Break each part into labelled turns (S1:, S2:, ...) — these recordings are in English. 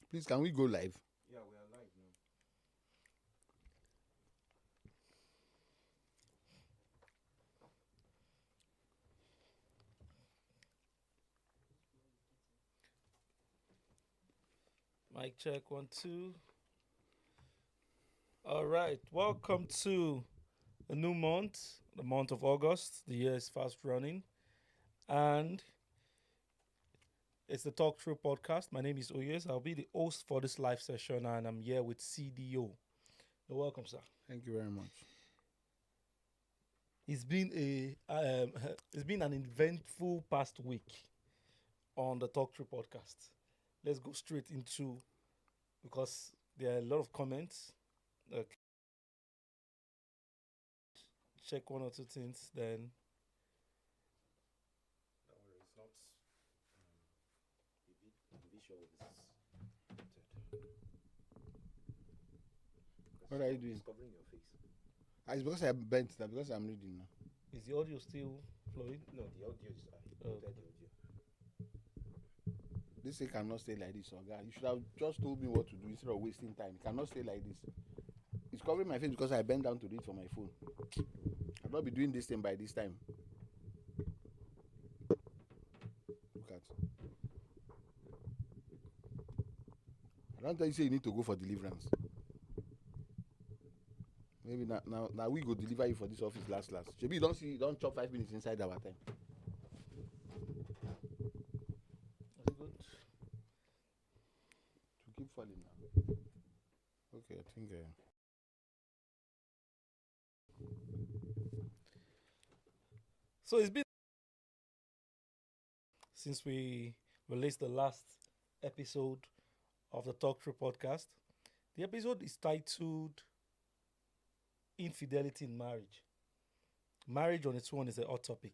S1: Please, can we go live?
S2: Yeah, we are live now.
S3: Mic check 1 2. All right, welcome to a new month, the month of August. The year is fast running, and it's the Talk Through podcast. My name is Oyes. I'll be the host for this live session, and I'm here with CDO. You're welcome, sir.
S1: Thank you very much.
S3: It's been it's been an eventful past week on the Talk Through podcast. Let's go straight into because there are a lot of comments. Check one or two things, then
S2: Don't worry, it's not the visual is
S1: What are you doing?
S2: It's covering your face.
S1: It's because I bent that because I'm reading now.
S3: is the audio still flowing?
S2: No, the audio is I
S3: Oh.
S2: muted the audio.
S1: This thing cannot stay like this, Oga. You should have just told me what to do instead of wasting time. It cannot stay like this. It's covering my face because I bent down to read for my phone. I'll not be doing this thing by this time. Look at. I don't tell you say you need to go for deliverance. Maybe now we go deliver you for this office last. Maybe you don't chop 5 minutes inside our time.
S3: Is it good?
S1: To keep falling now. Okay, I think.
S3: So it's been since we released the last episode of the Talk Through podcast. The episode is titled Infidelity in Marriage. Marriage on its own is a hot topic,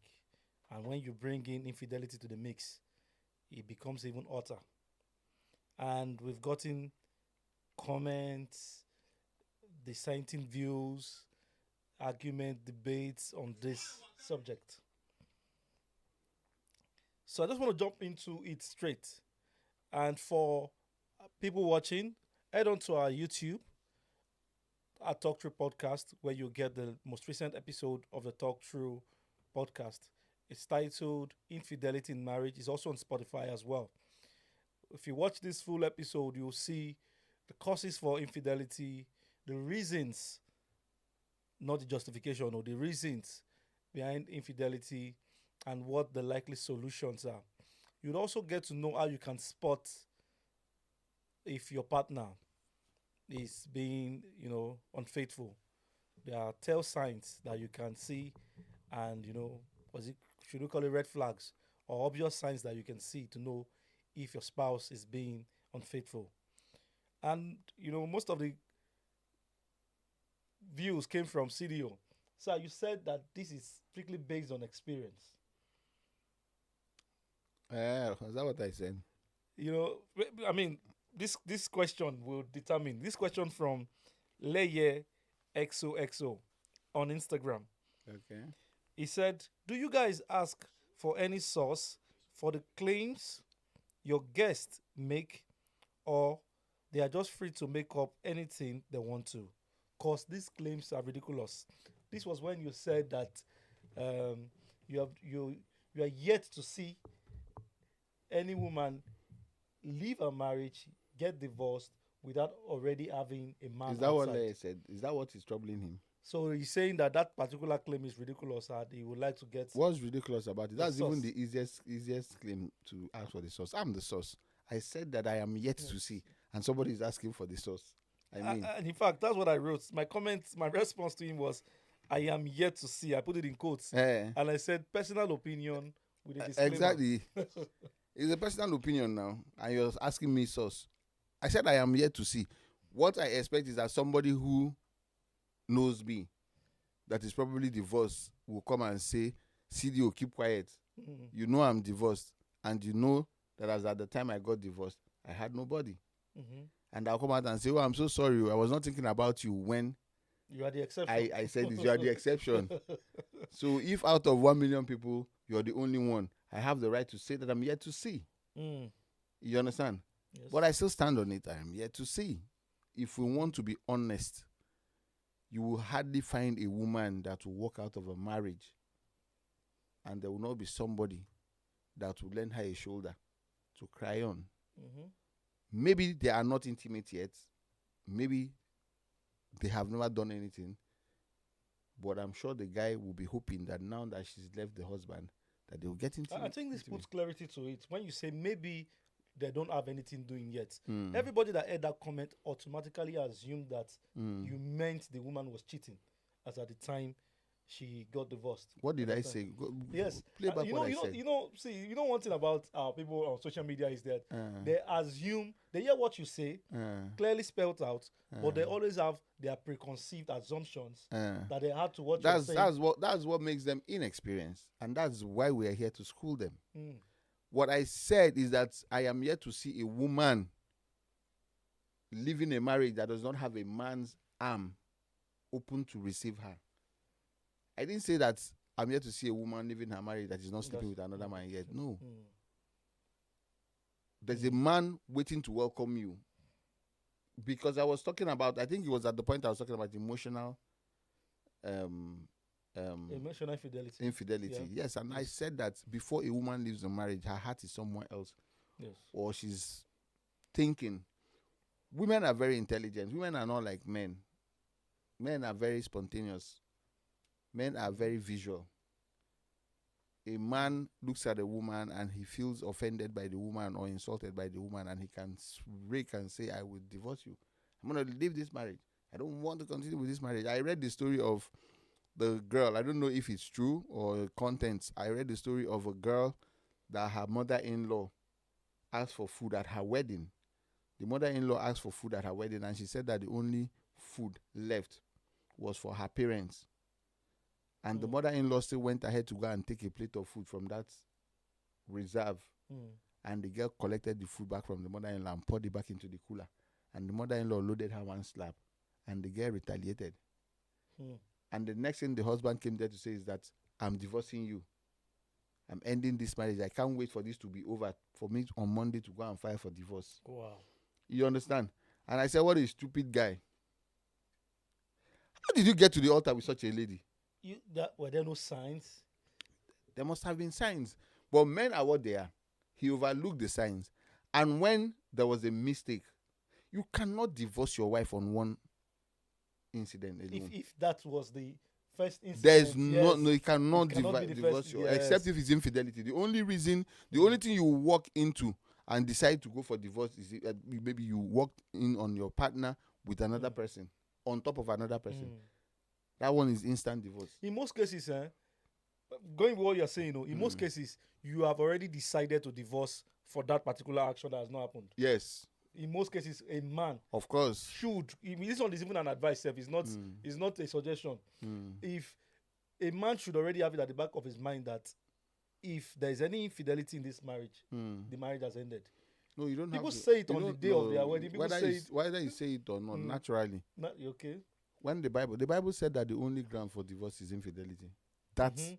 S3: and when you bring in infidelity to the mix, it becomes even hotter. And we've gotten comments, dissenting views, argument, debates on this subject. So I just want to jump into it straight. And for people watching, head on to our YouTube at Talk Through Podcast, where you get the most recent episode of the Talk Through podcast. It's titled Infidelity in Marriage. It's also on Spotify as well. If you watch this full episode, you'll see the causes for infidelity, the reasons, not the justification, or the reasons behind infidelity, and what the likely solutions are. You'd also get to know how you can spot if your partner is being, unfaithful. There are tell signs that you can see, and should we call it red flags or obvious signs that you can see to know if your spouse is being unfaithful. And most of the views came from CDO. So you said that this is strictly based on experience.
S1: Is that what I said?
S3: I mean, this question will determine. This question from Leye XOXO on Instagram.
S1: Okay.
S3: He said, "Do you guys ask for any source for the claims your guests make, or they are just free to make up anything they want to? Cause these claims are ridiculous." This was when you said that you are yet to see any woman leave a marriage, get divorced without already having a man
S1: Is that what
S3: outside.
S1: I said? Is that what is troubling him?
S3: So he's saying that particular claim is ridiculous and he would like to get.
S1: What's ridiculous about it?
S3: The
S1: That's even
S3: source.
S1: the easiest claim to ask for the source. I'm the source. I said that I am yet to
S3: Yes.
S1: see, and somebody is asking for the source. I mean,
S3: And in fact, that's what I wrote. My response to him was, "I am yet to see." I put it in quotes, and I said, "Personal opinion with a disclaimer."
S1: exactly. It's a personal opinion now, and you're asking me source. I said I am yet to see. What I expect is that somebody who knows me, that is probably divorced, will come and say, "CDO, keep quiet.
S3: Mhm.
S1: You know I'm divorced, and you know that as at the time I got divorced, I had nobody."
S3: Mhm.
S1: And I'll come out and say, "Oh, I'm so sorry. I was not thinking about you when
S3: You are the exception.
S1: I said this, you are the exception. So if out of 1 million people, you're the only one, I have the right to say that I'm yet to see.
S3: Mm.
S1: You understand?
S3: Yes.
S1: But I still stand on it. I am yet to see. If we want to be honest, you will hardly find a woman that will walk out of a marriage and there will not be somebody that will lend her a shoulder to cry on.
S3: Mhm.
S1: Maybe they are not intimate yet. Maybe they have never done anything. But I'm sure the guy will be hoping that now that she's left the husband, that they will get intimate.
S3: I think this
S1: intimate.
S3: puts clarity to it. When you say maybe they don't have anything doing yet,
S1: Mm.
S3: everybody that heard that comment automatically assumed that
S1: Mm.
S3: you meant the woman was cheating, as at the time she got divorced.
S1: What did I
S3: Understand?
S1: say? Go,
S3: Yes,
S1: play back
S3: you
S1: what
S3: know,
S1: I
S3: you know,
S1: said.
S3: you know. See, you know one thing about people on social media is that
S1: Uh,
S3: they assume they hear what you say clearly spelled out, but they always have their preconceived assumptions that they had to what you're saying.
S1: that's what makes them inexperienced, and that's why we are here to school them.
S3: Mm.
S1: What I said is that I am yet to see a woman living a marriage that does not have a man's arm open to receive her. I didn't say that I'm yet to see a woman living her marriage that is not sleeping with another man yet. No.
S3: Mm.
S1: There's a man waiting to welcome you. Because I was talking about, I think it was at the point I was talking about emotional
S3: Emotional infidelity.
S1: infidelity.
S3: Yeah.
S1: Yes, and I said that before a woman leaves the marriage, her heart is somewhere else.
S3: Yes.
S1: Or she's thinking. Women are very intelligent. Women are not like men. Men are very spontaneous. Men are very visual. A man looks at a woman and he feels offended by the woman or insulted by the woman, and he can rake and say, I will divorce you. I'm going to leave this marriage. I don't want to continue with this marriage. I read the story of the girl. I don't know if it's true or contents. I read the story of a girl that her mother-in-law asked for food at her wedding. The mother-in-law asked for food at her wedding, and she said that the only food left was for her parents. And the mother-in-law still went ahead to go and take a plate of food from that reserve. And the girl collected the food back from the mother-in-law and poured it back into the cooler. And the mother-in-law loaded her one slap. And the girl retaliated. And the next thing the husband came there to say is that, I'm divorcing you. I'm ending this marriage. I can't wait for this to be over, for me on Monday to go and file for divorce.
S3: Wow.
S1: You understand? And I said, what a stupid guy. How did you get to the altar with such a lady?
S3: Were there no signs?
S1: There must have been signs. But men are what they are. He overlooked the signs. And when there was a mistake, you cannot divorce your wife on one incident alone.
S3: If that was the first incident,
S1: There's
S3: yes,
S1: no, you cannot
S3: it cannot be the
S1: divorce
S3: first-
S1: your,
S3: yes.
S1: except if it's infidelity. The only thing you walk into and decide to go for divorce is maybe you walked in on your partner with another person, on top of another person. That one is instant divorce.
S3: In most cases, going with what you're saying, in most cases, you have already decided to divorce for that particular action that has not happened.
S1: Yes,
S3: In most cases, a man
S1: of course.
S3: should. This one is even an advice. It's not a suggestion. If a man should already have it at the back of his mind that if there is any infidelity in this marriage, the marriage has ended.
S1: No, you don't
S3: People
S1: have to.
S3: say it
S1: you
S3: on the
S1: don't-
S3: day of their wedding. People say it.
S1: Whether you say it or not, naturally.
S3: Not, okay.
S1: When the Bible said that the only ground for divorce is infidelity. That's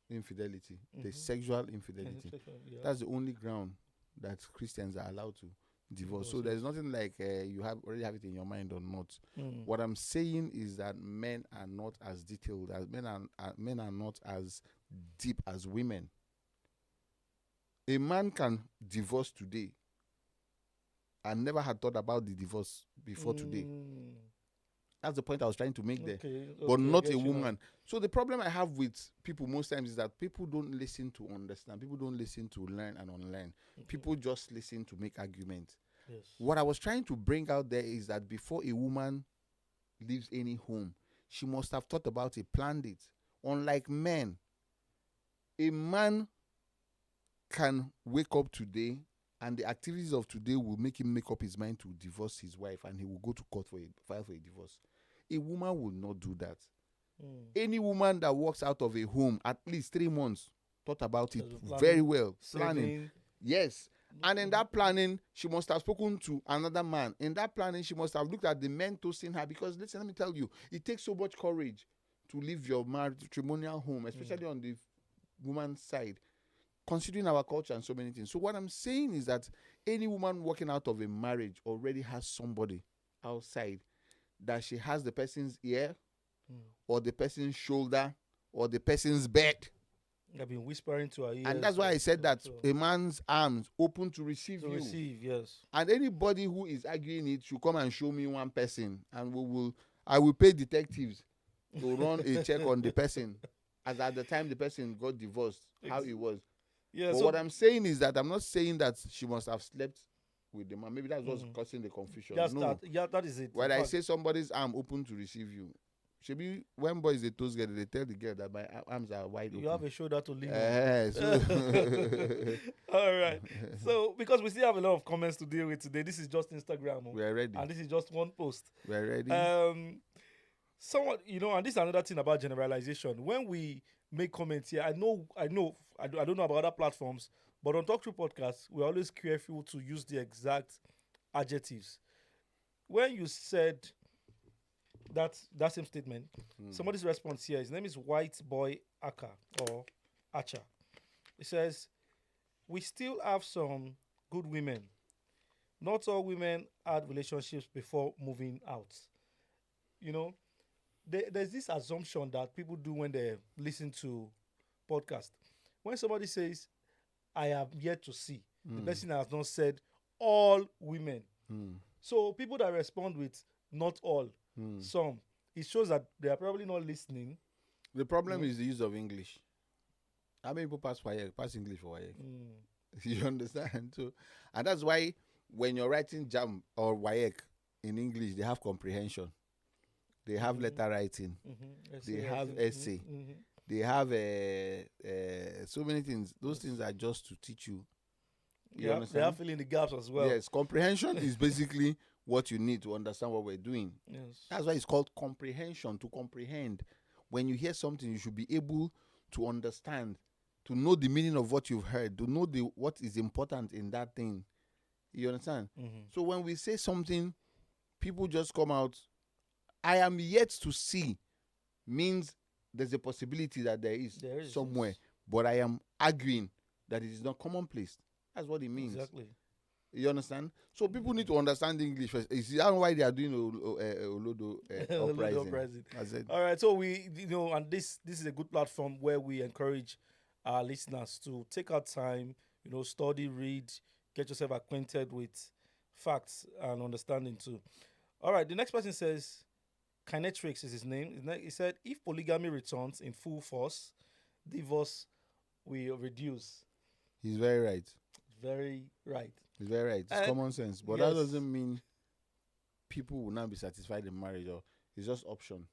S1: infidelity, the sexual infidelity.
S3: Yeah.
S1: That's the only ground that Christians are allowed to divorce. So there's nothing like you already have it in your mind or not. What I'm saying is that men are not as detailed as men are not as deep as women. A man can divorce today and never had thought about the divorce before today. That's the point I was trying to make there. But not a woman. So the problem I have with people most times is that people don't listen to understand. People don't listen to learn and unlearn. People just listen to make arguments.
S3: Yes.
S1: What I was trying to bring out there is that before a woman leaves any home, she must have thought about it, planned it. Unlike men, a man can wake up today and the activities of today will make him make up his mind to divorce his wife, and he will go to court file for a divorce. A woman will not do that. Any woman that walks out of a home at least 3 months thought about it very well, planning. Yes. And in that planning, she must have spoken to another man. In that planning, she must have looked at the men toasting her. Because listen, let me tell you, it takes so much courage to leave your matrimonial home, especially on the woman's side, considering our culture and so many things. So what I'm saying is that any woman walking out of a marriage already has somebody outside that she has the person's ear or the person's shoulder or the person's bed.
S3: I've been whispering to her ears.
S1: And that's why I said that a man's arms open to receive
S3: to
S1: you.
S3: receive, yes.
S1: And anybody who is arguing it should come and show me one person, and I will pay detectives to run a check on the person, as at the time the person got divorced, how it was.
S3: Yeah.
S1: But
S3: So
S1: what I'm saying is that I'm not saying that she must have slept with the man. Maybe that's what's causing the confusion.
S3: that's
S1: No.
S3: that. Yeah, that is it.
S1: When
S3: In
S1: I
S3: fact,
S1: say somebody's arm open to receive you, maybe when boys they toast together, they tell the girl that my arms are wide open.
S3: you have a shoulder to lean on.
S1: So
S3: All right. So because we still have a lot of comments to deal with today, this is just Instagram, oh,
S1: we're ready.
S3: and this is just one post.
S1: We're ready.
S3: Somewhat, and this is another thing about generalization. When we make comments here, I don't know about other platforms, but on Talk Through Podcast, we're always careful to use the exact adjectives. When you said that same statement, somebody's response here, his name is White Boy Aka or Acha. He says, we still have some good women. Not all women had relationships before moving out. There's this assumption that people do when they listen to podcast. When somebody says, I have yet to see, the person has not said all women. So people that respond with not all, some, it shows that they are probably not listening.
S1: The problem is the use of English. How many people pass English for WAEC? You understand? So, and that's why when you're writing JAM or WAEC in English, they have comprehension. They have letter writing. They have essay. They have so many things. Those things are just to teach you. You understand?
S3: They are filling the gaps as well.
S1: Yes, comprehension is basically what you need to understand what we're doing.
S3: Yes.
S1: That's why it's called comprehension, to comprehend. When you hear something, you should be able to understand, to know the meaning of what you've heard, to know what is important in that thing. You understand? So when we say something, people just come out, I am yet to see, means there's a possibility that there is somewhere,
S3: yes.
S1: but I am arguing that it is not commonplace. That's what it means.
S3: Exactly.
S1: You understand? So people need to understand English first. You see, that's why they are doing Olodo uprising. That's it.
S3: All right. So we, and this is a good platform where we encourage our listeners to take our time, study, read, get yourself acquainted with facts and understanding too. All right. The next person says, Kinetrix is his name. He said, if polygamy returns in full force, divorce will reduce.
S1: He's very right.
S3: Very right.
S1: It's very right. It's common sense. But that doesn't mean people will not be satisfied in marriage, or it's just option.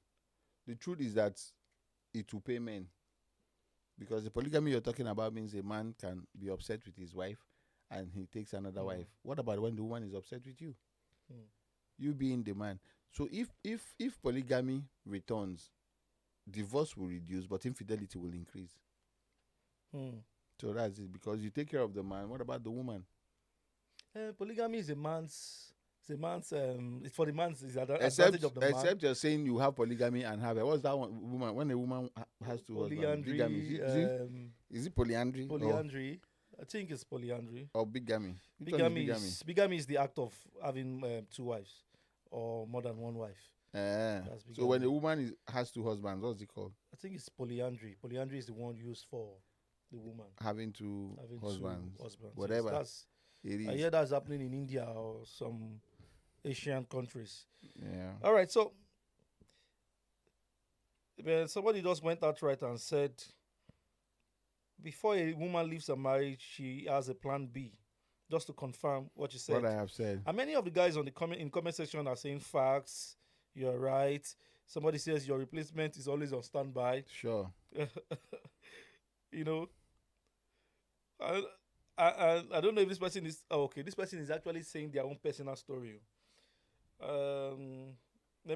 S1: The truth is that it will pay men. Because the polygamy you're talking about means a man can be upset with his wife and he takes another wife. What about when the woman is upset with you? You being the man. So if polygamy returns, divorce will reduce, but infidelity will increase. So that's it. Because you take care of the man. What about the woman?
S3: Polygamy is it's for the man's advantage of the man.
S1: Except you're saying you have polygamy and have what's that one woman when a woman has to
S3: polyandry.
S1: Is it polyandry?
S3: Polyandry. I think it's polyandry.
S1: Or bigamy.
S3: Bigamy is the act of having two wives or more than one wife.
S1: So when a woman has two husbands, what's it called?
S3: I think it's polyandry. Polyandry is the one used for the woman
S1: having two husbands. Whatever.
S3: Yes,
S1: it is.
S3: I hear that's happening in India or some Asian countries.
S1: Yeah.
S3: All right, so somebody just went out right and said, before a woman leaves a marriage, she has a plan B. Just to confirm what you said.
S1: What I have said.
S3: And many of the guys on the comment section are saying facts. You're right. Somebody says your replacement is always on standby.
S1: Sure.
S3: I don't know if this person is okay. This person is actually saying their own personal story. Let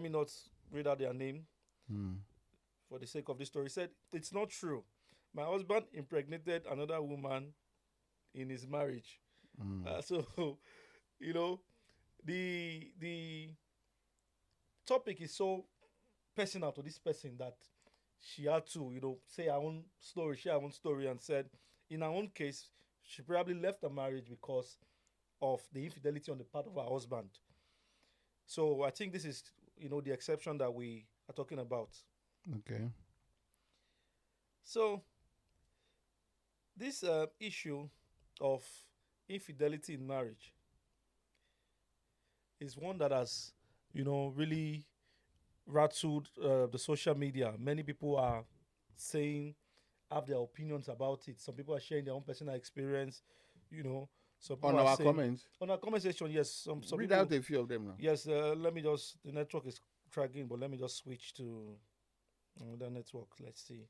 S3: me not read out their name for the sake of this story. He said, it's not true. My husband impregnated another woman in his marriage. So, you know, the topic is so personal to this person that she had to, say her own story, share her own story, and said, in her own case, she probably left the marriage because of the infidelity on the part of her husband. So I think this is, the exception that we are talking about.
S1: Okay.
S3: So this issue of infidelity in marriage is one that has, really rattled the social media. Many people are saying, have their opinions about it. Some people are sharing their own personal experience. Some people
S1: On
S3: are
S1: our
S3: saying,
S1: comments,
S3: on our comment section. Yes, some
S1: read
S3: people.
S1: out a few of them now.
S3: Yes, let me just. The network is tracking, but let me just switch to another network. Let's see.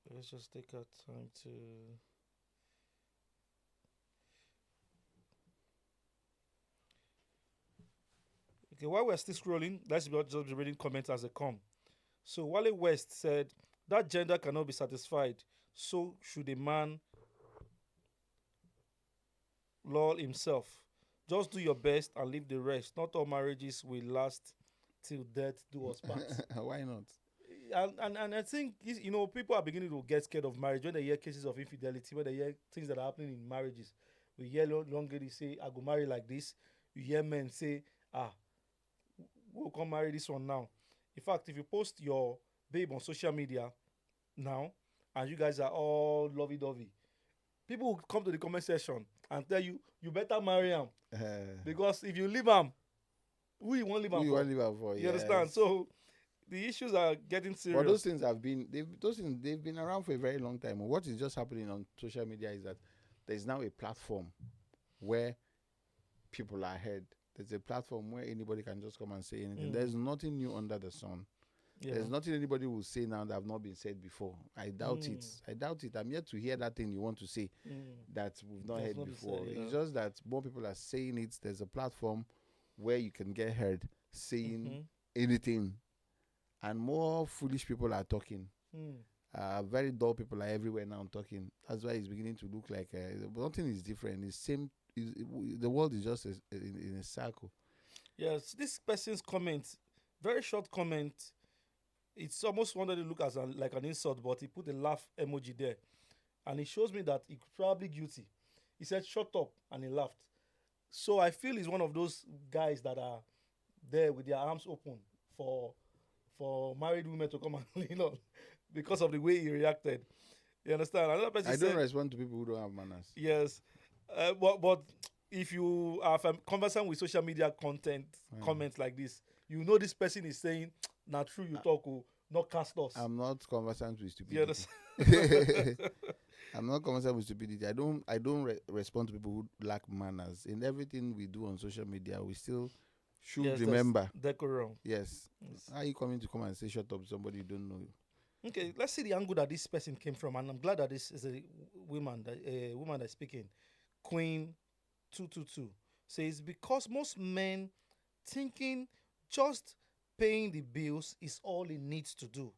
S3: Let's just take our time to. Okay, while we're still scrolling, just be reading comments as they come. So Wale West said that gender cannot be satisfied. So should a man lull himself. Just do your best and leave the rest. Not all marriages will last till death do us part.
S1: Why not?
S3: And I think people are beginning to get scared of marriage when they hear cases of infidelity, when they hear things that are happening in marriages. We hear long ladies say, "I go marry like this." You hear men say, we'll come marry this one now. In fact, if you post your babe on social media now and you guys are all lovey-dovey, people will come to the comment section and tell you, you better marry him. Because if you leave him, who you won't leave him
S1: Who you
S3: for?
S1: want to live out for?
S3: You understand? So the issues are getting serious.
S1: But those things they've been around for a very long time. What is just happening on social media is that there's now a platform where people are heard. There's a platform where anybody can just come and say anything. There's nothing new under the sun.
S3: Yeah.
S1: There's nothing anybody will say now that have not been said before. I doubt it. I doubt it. I'm yet to hear that thing you want to say that we've not heard before. It's just that more people are saying it. There's a platform where you can get heard saying anything, and more foolish people are talking. Very dull people are everywhere now talking. That's why it's beginning to look like nothing is different. It's same. The world is just in a circle.
S3: Yes, this person's comment, very short comment. It's almost wanted to look as like an insult, but he put a laugh emoji there, and it shows me that he's probably guilty. He said, "Shut up," and he laughed. So I feel he's one of those guys that are there with their arms open for married women to come and because of the way he reacted. You understand? Another person
S1: I don't respond to people who don't have manners.
S3: Yes, but if you are conversant with social media content comments like this, you know this person is saying, "Not true, you talk, not cast us."
S1: I'm not conversant with stupidity.
S3: You understand?
S1: I'm not conversant with stupidity. I don't respond to people who lack manners. In everything we do on social media, we still should remember
S3: decorum.
S1: Yes. How are you coming to come and say shut up to somebody you don't know?
S3: Okay, let's see the angle that this person came from, and I'm glad that this is a woman that's speaking. Queen 222 says, because most men thinking just paying the bills is all he needs to do.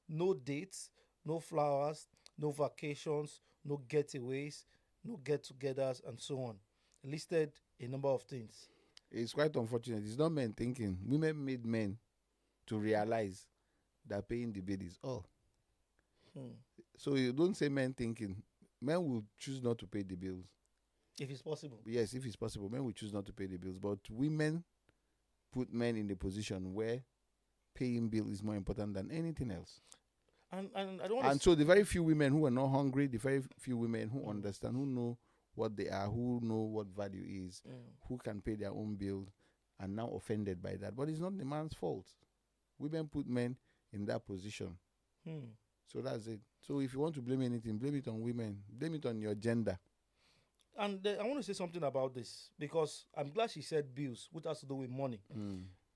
S3: No dates, no flowers, no vacations, no getaways, no get-togethers, and so on. Listed a number of things.
S1: It's quite unfortunate. It's not men thinking. Women made men to realize that paying the bill is all. So you don't say men thinking. Men will choose not to pay the bills.
S3: If it's possible.
S1: Yes, if it's possible. Men will choose not to pay the bills. But women put men in the position where paying bill is more important than anything else.
S3: And I don't want
S1: And so the very few women who are not hungry, the very few women who understand, who know what they are, who know what value is, who can pay their own bill, are now offended by that. But it's not the man's fault. Women put men in that position. So that's it. So if you want to blame anything, blame it on women. Blame it on your gender.
S3: And I want to say something about this, because I'm glad she said bills, which has to do with money.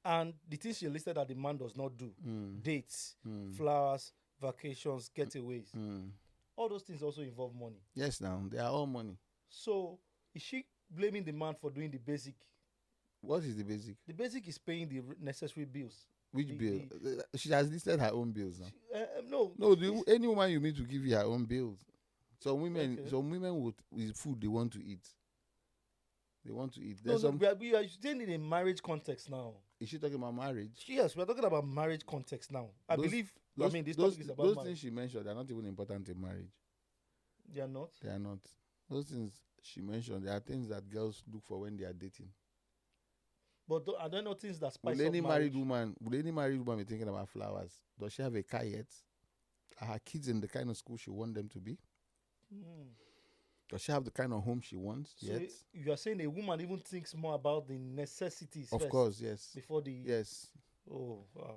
S3: And the things she listed that the man does not do, dates, flowers, vacations, getaways, all those things also involve money.
S1: Yes, now, they are all money.
S3: So is she blaming the man for doing the basic?
S1: What is the basic?
S3: The basic is paying the necessary bills.
S1: Which
S3: The-
S1: bill? She has listed her own bills now.
S3: No.
S1: No, any woman you meet will give you her own bills. Some
S3: Okay.
S1: women with food they want to eat. They want to eat.
S3: No,
S1: There's
S3: no,
S1: some.
S3: we are still in a marriage context now.
S1: Is she talking about marriage?
S3: Yes, we are talking about marriage context now. I
S1: Those-
S3: believe.
S1: Those,
S3: I mean, this
S1: those,
S3: topic is about
S1: those
S3: marriage.
S1: things she mentioned are not even important in marriage.
S3: They are not.
S1: They are not. Those things she mentioned, there are things that girls look for when they are dating.
S3: But are there not things that spice
S1: Will
S3: up
S1: any
S3: marriage?
S1: married woman be thinking about flowers? Does she have a car yet? Are her kids in the kind of school she wants them to be?
S3: Hmm.
S1: Does she have the kind of home she wants
S3: So
S1: yet?
S3: you are saying a woman even thinks more about the necessities
S1: Of
S3: first
S1: course, yes.
S3: before the.
S1: Yes.
S3: Oh wow.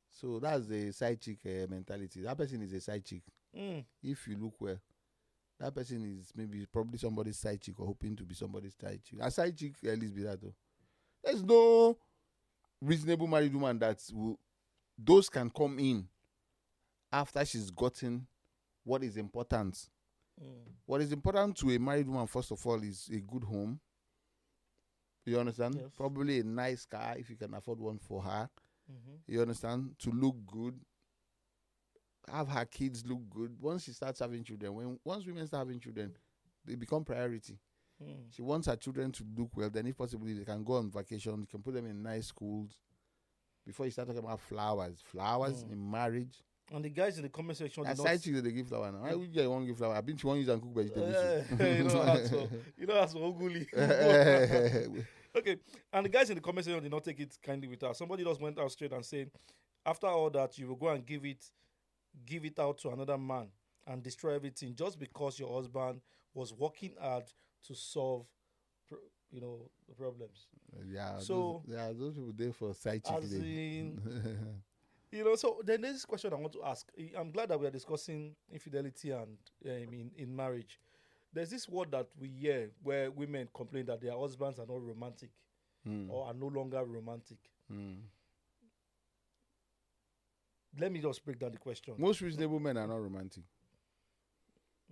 S1: So that's the side chick mentality. That person is a side chick.
S3: Mm.
S1: If you look well, that person is probably somebody's side chick or hoping to be somebody's side chick. A side chick at least be that though. There's no reasonable married woman those can come in after she's gotten what is important.
S3: Mm.
S1: What is important to a married woman, first of all, is a good home. You understand?
S3: Yes.
S1: Probably a nice car if you can afford one for her.
S3: Mm-hmm.
S1: You understand? To look good. Have her kids look good. Once she starts having children, once women start having children, they become priority.
S3: Mm.
S1: She wants her children to look well. Then, if possible, they can go on vacation. You can put them in nice schools. Before you start talking about flowers in marriage.
S3: And the guys in the comment section,
S1: That
S3: did
S1: side
S3: not.
S1: chick that they give flower now. Why would you want to give flower? I've been to one use and cook vegetables.
S3: You know that's oguli. Okay, and the guys in the comment section did not take it kindly with us. Somebody just went out straight and said, after all that, you will go and give it out to another man and destroy everything just because your husband was working hard to solve, the problems.
S1: Yeah.
S3: So-
S1: those people there for side chick.
S3: As in, so then there's this question I want to ask. I'm glad that we are discussing infidelity and in marriage. There's this word that we hear where women complain that their husbands are not romantic or are no longer romantic. Let me just break down the question.
S1: Most reasonable men are not romantic.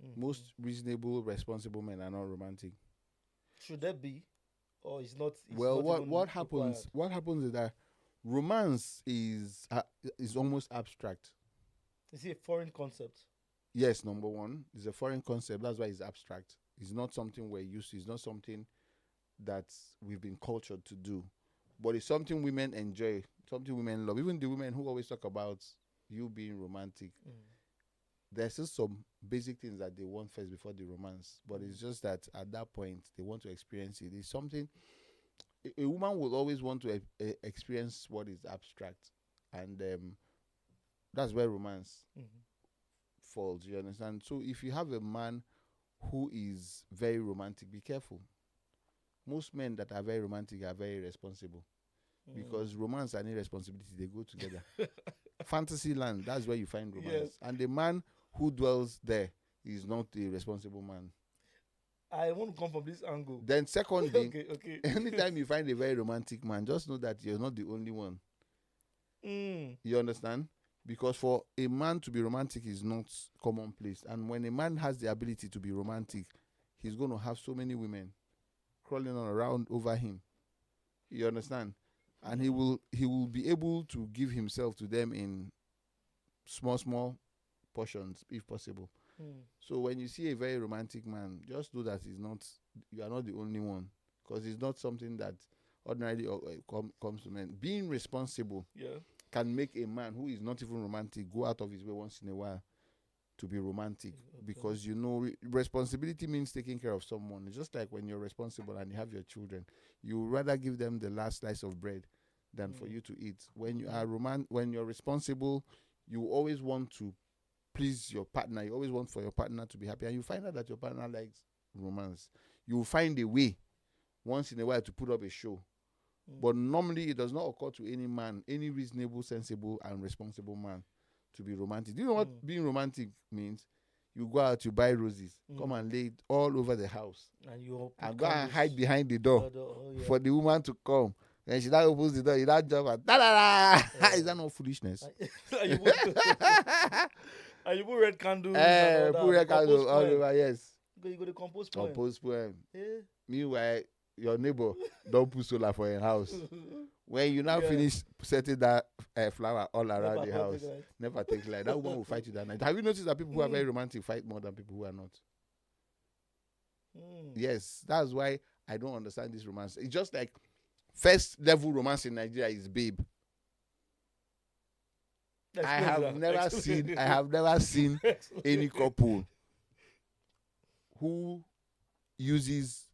S3: Mhm.
S1: Most reasonable, responsible men are not romantic.
S3: Should there be, or is not? It's
S1: Well,
S3: not even
S1: what happens?
S3: required?
S1: What happens is that romance is almost abstract.
S3: Is it a foreign concept?
S1: Yes, number one, it's a foreign concept. That's why it's abstract. It's not something we're used to. It's not something that we've been cultured to do. But it's something women enjoy, something women love. Even the women who always talk about you being romantic, there's still some basic things that they want first before the romance. But it's just that at that point, they want to experience it. It's something, a woman will always want to experience what is abstract. And that's where romance falls, you understand? So if you have a man who is very romantic, be careful. Most men that are very romantic are very responsible because romance and irresponsibility, they go together. Fantasy land, that's where you find romance.
S3: Yes.
S1: And the man who dwells there is not a responsible man.
S3: I want to come from this angle.
S1: Then secondly,
S3: Okay.
S1: anytime you find a very romantic man, just know that you're not the only one. You understand? Because for a man to be romantic is not commonplace. And when a man has the ability to be romantic, he's going to have so many women crawling on around over him. You understand? And he will be able to give himself to them in small portions if possible. So when you see a very romantic man, just know that you are not the only one, because it's not something that ordinarily comes to men. Being responsible can make a man who is not even romantic go out of his way once in a while to be romantic, because responsibility means taking care of someone. It's just like when you're responsible and you have your children, you would rather give them the last slice of bread than for you to eat. When you are when you're responsible, you always want to please your partner. You always want for your partner to be happy, and you find out that your partner likes romance. You will find a way once in a while to put up a show. But normally it does not occur to any man, any reasonable, sensible, and responsible man to be romantic. Do you know what being romantic means? You go out, you buy roses, come and lay it all over the house, and go and hide behind the door for the woman to come. Then she now opens the door, you now jump and da-da-da! Is that not foolishness?
S3: And you put red candles.
S1: Put red candles all over, yes.
S3: You go to compose poem.
S1: Compose poem.
S3: Eh?
S1: Meanwhile, your neighbor don't put solar for your house. When you now
S3: Yeah.
S1: finish setting that flower all around
S3: Never
S1: the
S3: thought
S1: house,
S3: it, right?
S1: never take light. That woman will fight you that night. Have you noticed that people who are very
S3: Mm.
S1: romantic fight more than people who are not?
S3: Mm.
S1: Yes, that's why I don't understand this romance. It's just like first level romance in Nigeria is babe. I
S3: Explain
S1: have
S3: that.
S1: never
S3: Explain.
S1: seen. I have never seen
S3: Explain.
S1: any couple who use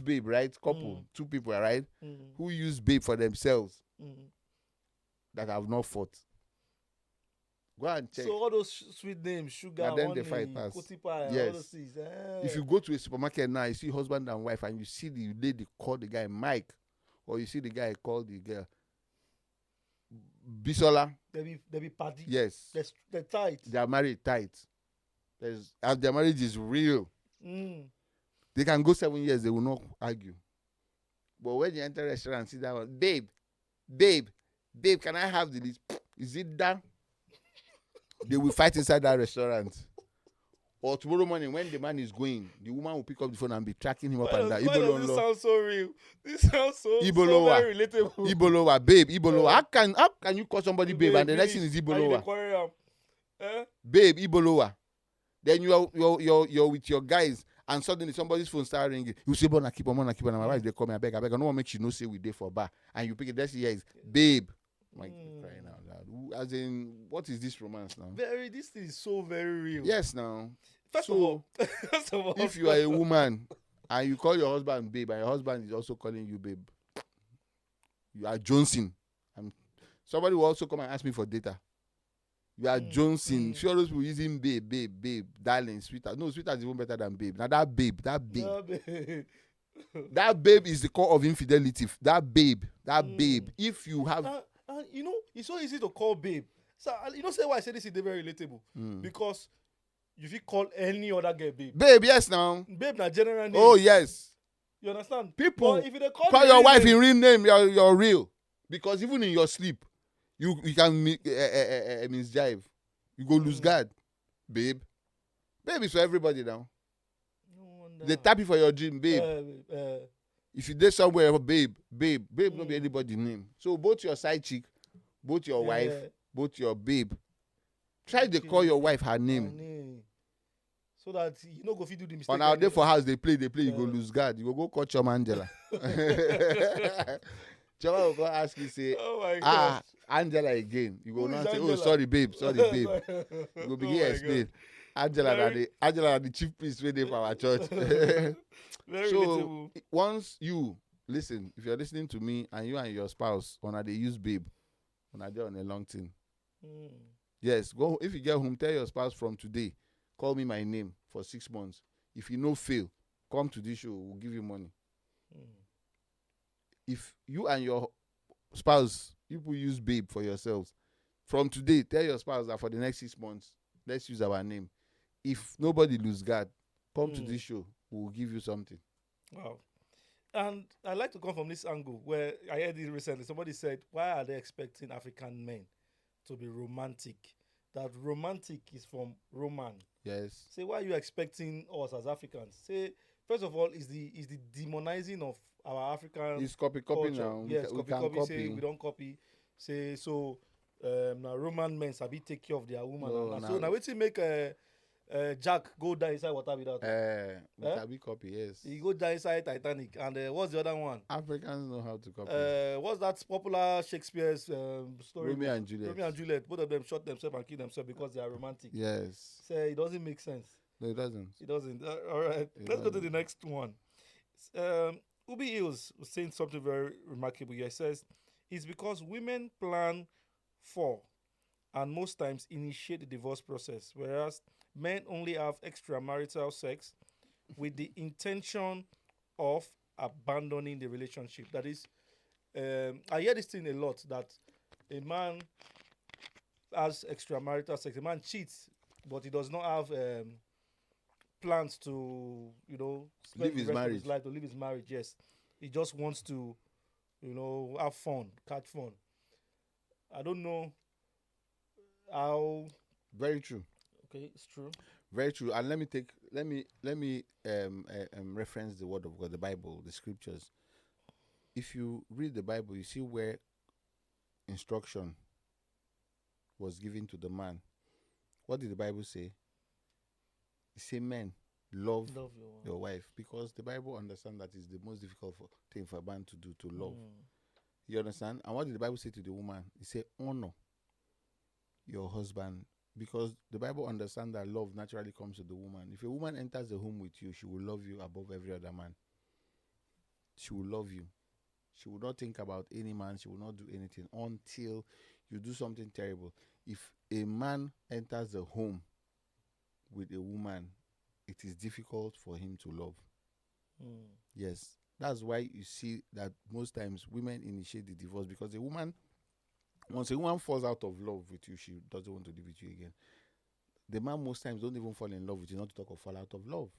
S1: babe, right? Couple,
S3: Mm.
S1: two people, right?
S3: Mm.
S1: Who use babe for themselves
S3: Mm.
S1: that have not fought. Go and check.
S3: So all those sweet names, sugar,
S1: And then
S3: honey,
S1: they fight pass.
S3: kuti pie, all
S1: Yes.
S3: those things.
S1: If you go to a supermarket now, you see husband and wife, and you see the lady call the guy Mike, or you see the guy call the girl Bisola.
S3: they be party.
S1: Yes,
S3: They're tight.
S1: they are married tight. And their marriage is real.
S3: Mm.
S1: They can go 7 years, they will not argue. But when you enter a restaurant and see that one, babe, can I have the list? Is it done? They will fight inside that restaurant. Or tomorrow morning, when the man is going, the woman will pick up the phone and be tracking him up and down.
S3: Why does this sound so real? This sounds so
S1: Ibolowa.
S3: very relatable.
S1: Ibolowa, babe, Ibolowa. How can you call somebody babe and the next thing is
S3: And
S1: Ibolowa?
S3: they quarrel,
S1: Babe, Ibolowa. Then you're with your guys and suddenly somebody's phone start ringing. You say, "Bona keep on, my wife they call me. I beg. I don't want to make you know say we there for bar." And you pick it. That's yes, babe. Like crying out loud. As in, what is this romance now?
S3: This thing is so very real.
S1: Yes, now.
S3: First
S1: So,
S3: of all,
S1: if you are a woman and you call your husband babe and your husband is also calling you babe, you are jonesing. Somebody will also come and ask me for data. You are jonesing. See all those people using babe, darling, sweetheart. No, sweetheart is even better than babe. Now that babe.
S3: Yeah, babe.
S1: That babe is the core of infidelity. That babe. If you have
S3: You know, it's so easy to call babe. So you know, say why I say this is very relatable because you fit call any other girl babe.
S1: babe, yes now.
S3: Babe na general name.
S1: Oh yes.
S3: You understand?
S1: People
S3: But if you dey call
S1: call
S3: the
S1: your
S3: real
S1: wife
S3: name,
S1: in real name, you're real. Because even in your sleep, you can misjive. You go lose guard. Babe is for everybody now.
S3: no wonder.
S1: They tap you for your dream, babe. If you did somewhere, babe not be anybody name. So both your side chick, both your wife, both your babe, try to call your wife her name.
S3: So that you no go fit do the mistake.
S1: On our day for house, they play, you go
S3: Yeah.
S1: lose guard. You go call Choma Angela. Choma will go ask you, say,
S3: Oh my God.
S1: Angela again. You go
S3: Who
S1: now
S3: is
S1: say,
S3: Angela?
S1: oh, sorry, babe. You go begin
S3: Oh my
S1: explain.
S3: God.
S1: Angela na the chief priest wey dey for our church.
S3: Very
S1: So
S3: relatable.
S1: once you listen, if you're listening to me and you and your spouse, una dey use babe, una dey on a long thing.
S3: Mm.
S1: Yes, go if you get home, tell your spouse from today, call me my name for 6 months. If you no fail, come to this show, we'll give you money.
S3: Mm.
S1: If you and your spouse, you people use babe for yourselves, from today, tell your spouse that for the next 6 months, let's use our name. If nobody lose guard, come to this show, we'll give you something.
S3: Wow. And I like to come from this angle where I heard it recently. Somebody said, why are they expecting African men to be romantic? That romantic is from Roman.
S1: Yes.
S3: Say, why are you expecting us as Africans? Say, first of all, is the demonizing of our African
S1: It's copy
S3: culture.
S1: now.
S3: Yes,
S1: we
S3: copy,
S1: can
S3: copy. Say
S1: copy.
S3: we don't copy. Say so. Now Roman men sabi take care of their woman.
S1: No,
S3: and so
S1: now-
S3: now wetin make Jack go die inside water without?
S1: We can copy, yes.
S3: He go die inside Titanic. And what's the other one?
S1: Africans know how to copy.
S3: What's that popular Shakespeare's story?
S1: Romeo and Juliet.
S3: Romeo and Juliet. Both of them shot themselves and killed themselves because they are romantic.
S1: Yes.
S3: Say it doesn't make sense.
S1: No, it doesn't.
S3: It doesn't. All right. Let's go to the next one. Ubi Hills was saying something very remarkable here. It says, it's because women plan for and most times initiate the divorce process, whereas men only have extramarital sex with the intention of abandoning the relationship. That is, I hear this thing a lot, that a man has extramarital sex. A man cheats, but he does not have plans to, spend
S1: Live
S3: the
S1: his
S3: rest of
S1: marriage.
S3: his life, to live his marriage. Yes, he just wants to, have fun, catch fun. I don't know how.
S1: Very true.
S3: Okay, it's true.
S1: Very true. And let me reference the word of God, the Bible, the scriptures. if you read the Bible, you see where instruction was given to the man. What did the Bible say? It said, men, love
S3: Love your wife.
S1: your wife, because the Bible understands that is the most difficult thing for a man to do, to love. You understand? And what did the Bible say to the woman? It said, honor your husband, because the Bible understands that love naturally comes to the woman. If a woman enters the home with you, she will love you above every other man. She will love you. She will not think about any man. She will not do anything until you do something terrible. If a man enters the home with a woman, it is difficult for him to love. Yes. That's why you see that most times women initiate the divorce, because a woman, once a woman falls out of love with you, she doesn't want to live with you again. The man most times don't even fall in love with you, not to talk of fall out of love.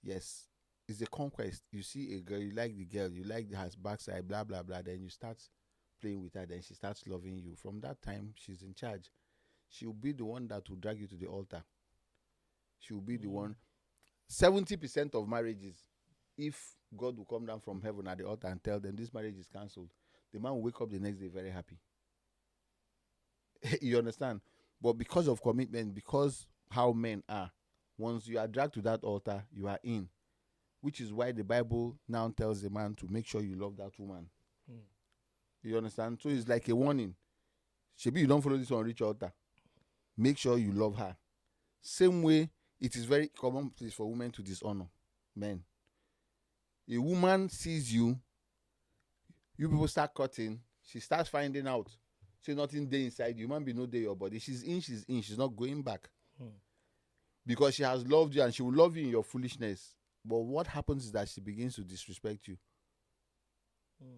S1: Yes. It's a conquest. You see a girl, you like the girl, you like her backside, blah, blah, blah. Then you start playing with her, then she starts loving you. From that time, she's in charge. She'll be the one that will drag you to the altar. She'll be the one. 70% of marriages, if God will come down from heaven at the altar and tell them this marriage is cancelled, the man will wake up the next day very happy. You understand? But because of commitment, because how men are, once you are dragged to that altar, you are in. Which is why the Bible now tells the man to make sure you love that woman. You understand? So it's like a warning. Shebi, you don't follow this one, reach altar. Make sure you love her. Same way, it is very commonplace for women to dishonor men. A woman sees you, you people start cutting, she starts finding out. Say nothing there inside you, man be no there your body. She's in, she's not going back. Because she has loved you and she will love you in your foolishness. But what happens is that she begins to disrespect you.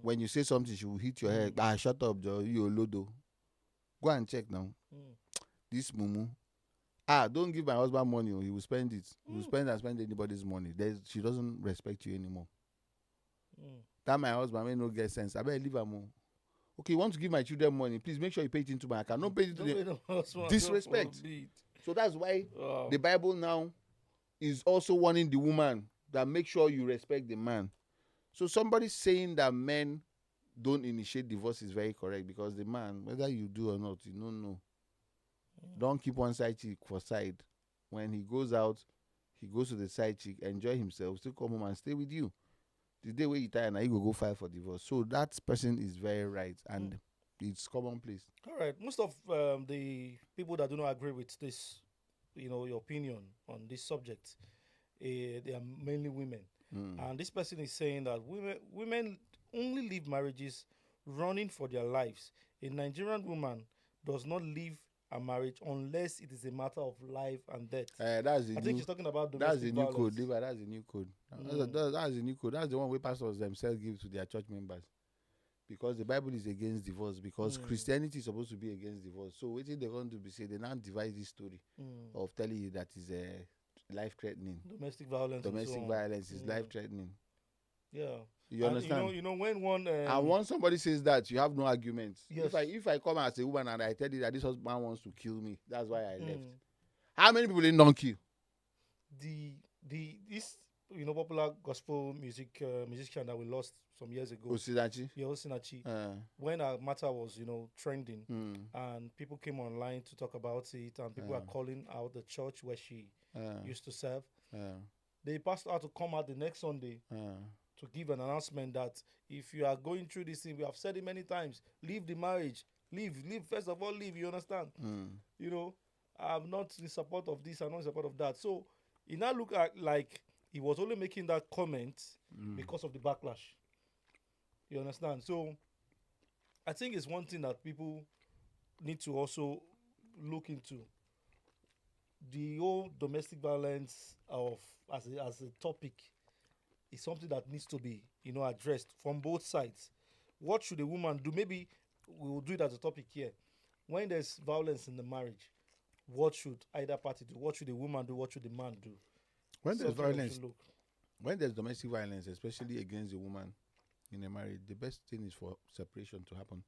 S1: When you say something, she will hit your head. Shut up, Joe. You lodo. Go and check now. This mumu. Don't give my husband money. He will spend it. He will spend anybody's money. She doesn't respect you anymore. That my husband may not get sense. I better leave her more. Okay, you want to give my children money? Please make sure you pay it into my account. Don't pay it to them. Disrespect. So that's why the Bible now is also warning the woman that make sure you respect the man. So somebody saying that men don't initiate divorce is very correct, because the man, whether you do or not, you don't know. Don't keep one side chick for side. When he goes out, he goes to the side chick, enjoy himself, still come home and stay with you. The day where you tie and you go file for divorce. So that person is very right, and it's commonplace.
S3: All right. Most of the people that do not agree with this, your opinion on this subject, they are mainly women. And this person is saying that women only leave marriages running for their lives. A Nigerian woman does not leave a marriage unless it is a matter of life and death. I think she's talking about domestic violence.
S1: That's the new code. That's the new code. That's the one where pastors themselves give to their church members. Because the Bible is against divorce. Because Christianity is supposed to be against divorce. So what they're going to be say, they now devise this story of telling you that is life-threatening.
S3: Domestic violence.
S1: Domestic violence is life-threatening.
S3: Yeah.
S1: You understand?
S3: When one
S1: and once somebody says that, you have no arguments.
S3: Yes.
S1: If I come as a woman and I tell you that this husband wants to kill me, that's why I left. How many people didn't kill?
S3: This popular gospel musician that we lost some years ago.
S1: Osinachi.
S3: Yeah, Osinachi. When our matter was trending, and people came online to talk about it, and people are calling out the church where she used to serve. The pastor had to come out the next Sunday to give an announcement that if you are going through this thing, we have said it many times, leave the marriage. Leave. First of all, leave. You understand? I'm not in support of this. I'm not in support of that. So it now look like he was only making that comment because of the backlash. You understand? So I think it's one thing that people need to also look into. The whole domestic violence as a topic is something that needs to be addressed from both sides. What should a woman do? Maybe we will do it as a topic here. When there's violence in the marriage, what should either party do? What should the woman do? What should the man do?
S1: When there's violence, when there's domestic violence, especially against a woman in a marriage, the best thing is for separation to happen.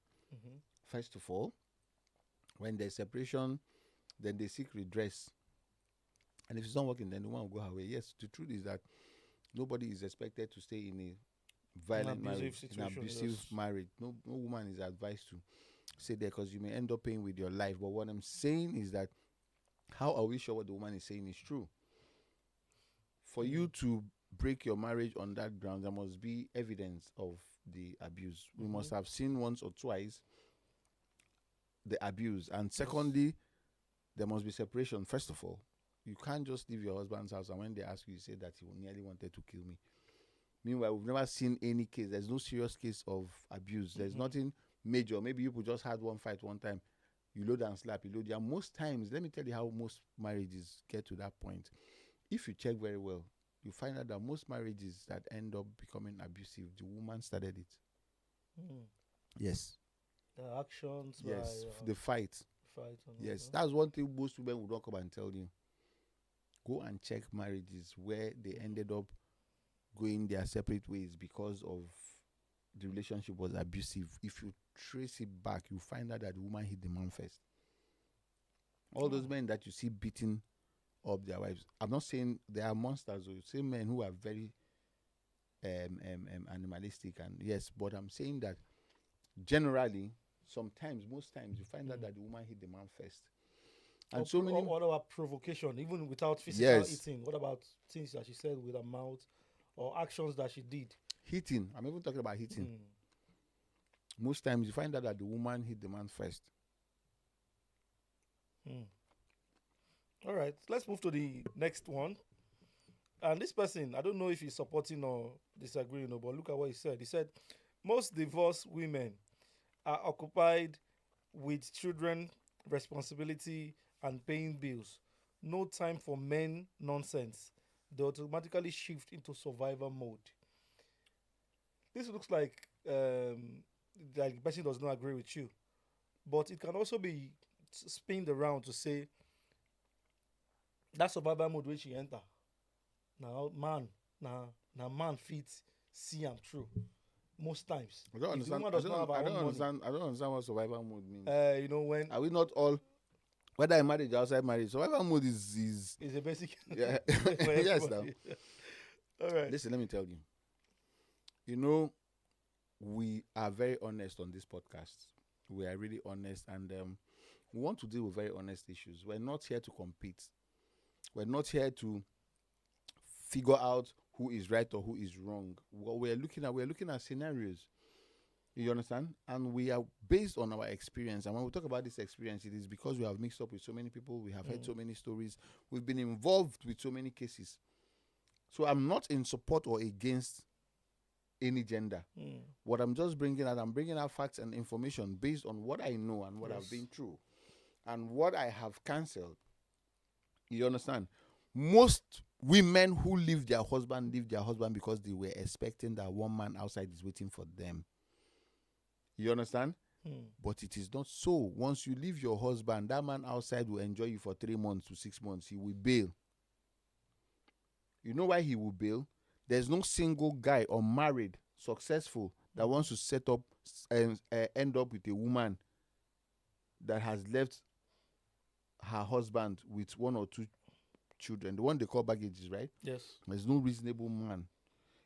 S1: First of all, when there's separation, then they seek redress. And if it's not working, then the woman will go her way. Yes, the truth is that nobody is expected to stay in a violent
S3: abusive
S1: marriage, in
S3: situation,
S1: abusive
S3: yes.
S1: marriage. No woman is advised to say there because you may end up paying with your life. But what I'm saying is that how are we sure what the woman is saying is true? For you to break your marriage on that ground, there must be evidence of the abuse. We must have seen once or twice the abuse. And secondly, there must be separation. First of all, you can't just leave your husband's house and when they ask you, you say that he nearly wanted to kill me. Meanwhile, we've never seen any case. There's no serious case of abuse. There's nothing major. Maybe you just had one fight one time. You load and slap, you load. Yeah, most times, let me tell you how most marriages get to that point. If you check very well, you find out that most marriages that end up becoming abusive, the woman started it. Yes.
S3: The actions
S1: Yes.
S3: by
S1: The fight.
S3: fight. And
S1: Yes.
S3: all
S1: That's one thing most women would not come and tell you. Go and check marriages where they ended up going their separate ways because of the relationship was abusive. If you trace it back, you find out that the woman hit the man first. All those men that you see beating up their wives, I'm not saying they are monsters, or you see men who are very animalistic, and yes, but I'm saying that generally, sometimes, most times, you find out that the woman hit the man first. And so many.
S3: What about provocation, even without physical
S1: Yes.
S3: eating? What about things that she said with her mouth or actions that she did?
S1: Hitting. I'm even talking about hitting.
S3: Mm.
S1: Most times you find out that the woman hit the man first.
S3: All right, let's move to the next one. And this person, I don't know if he's supporting or disagreeing, but look at what he said. He said, most divorced women are occupied with children, responsibility, and paying bills. No time for men nonsense. They automatically shift into survivor mode. This looks like the person does not agree with you. But it can also be spinned around to say that survivor mode which you enter. Now man fits see am true. Most times.
S1: I don't
S3: If the
S1: understand.
S3: woman does not have her
S1: I don't
S3: own
S1: understand. I don't understand what survival mode means.
S3: money, when
S1: Are we not all, whether in marriage or outside marriage, survival mode is
S3: it's a basic
S1: yeah.
S3: for
S1: Yes. Now,
S3: everybody. All right.
S1: listen. Let me tell you. You know, we are very honest on this podcast. We are really honest, and we want to deal with very honest issues. We're not here to compete. We're not here to figure out who is right or who is wrong. What we're looking at scenarios. You understand? And we are based on our experience. And when we talk about this experience, it is because we have mixed up with so many people. We have heard so many stories. We've been involved with so many cases. So I'm not in support or against any gender. What I'm just bringing out, I'm bringing out facts and information based on what I know and what I've been through and what I have cancelled. You understand? Most women who leave their husband because they were expecting that one man outside is waiting for them. You understand? But it is not so. Once you leave your husband, that man outside will enjoy you for 3 months to 6 months. He will bail. You know why he will bail? There's no single guy or married, successful, that wants to set up and end up with a woman that has left her husband with 1 or 2 children. The one they call baggages, right?
S3: Yes.
S1: There's no reasonable man.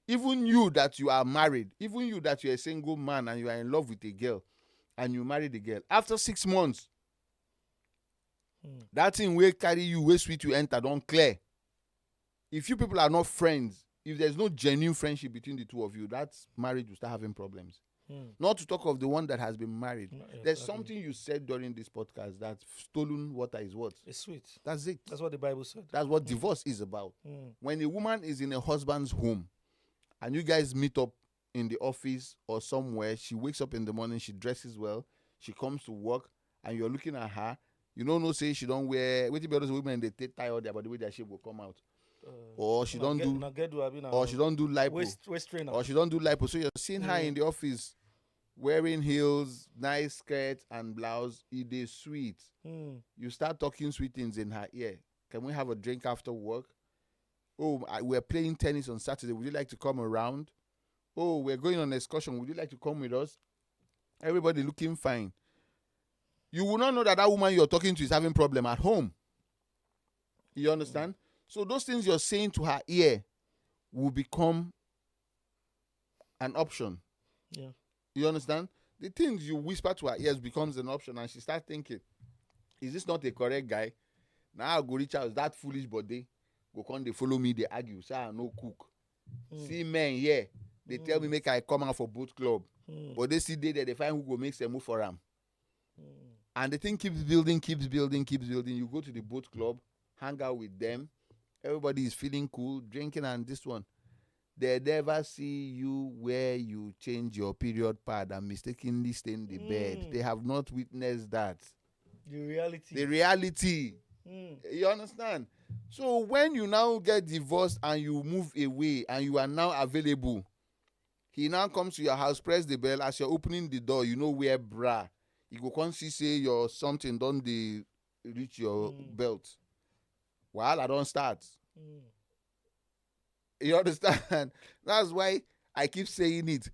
S1: Even you that you are married, even you that you're a single man and you are in love with a girl and you marry the girl, after 6 months, that thing will carry you, where sweet you enter, don't clear. If you people are not friends, if there's no genuine friendship between the two of you, that marriage will start having problems. Not to talk of the one that has been married. There's something you said during this podcast that stolen water is what?
S3: It's sweet.
S1: That's it.
S3: That's what the Bible said.
S1: That's what divorce is about. When a woman is in a husband's home and you guys meet up in the office or somewhere, she wakes up in the morning, she dresses well, she comes to work, and you're looking at her, you don't know, say she don't wear, wait till those women, they take tie out there, but the way their shape will come out. Or she don't do, or she don't do lipo,
S3: waist trainer.
S1: or she don't do lipo. So you're seeing her in the office wearing heels, nice skirt and blouse. It is sweet. You start talking sweet things in her ear. Can we have a drink after work? Oh, we're playing tennis on Saturday. Would you like to come around? Oh, we're going on an excursion. Would you like to come with us? Everybody looking fine. You will not know that woman you're talking to is having problem at home. You understand? So those things you're saying to her ear will become an option.
S3: Yeah.
S1: You understand? The things you whisper to her ears becomes an option, and she starts thinking, is this not a correct guy? Now I go reach out, that foolish body go come, they follow me, they argue, say I no cook. See men here, they tell me make I come out for boat club, but they see there, they find who go make some move for them. And the thing keeps building. You go to the boat club, hang out with them, everybody is feeling cool, drinking, and this one. They never see you where you change your period pad and mistakenly stain the bed. They have not witnessed that.
S3: The reality.
S1: You understand? So when you now get divorced and you move away and you are now available, he now comes to your house, press the bell. As you're opening the door, you know where bra. You go come see say your something don't they reach your belt. Well, I don't start. You understand? That's why I keep saying it.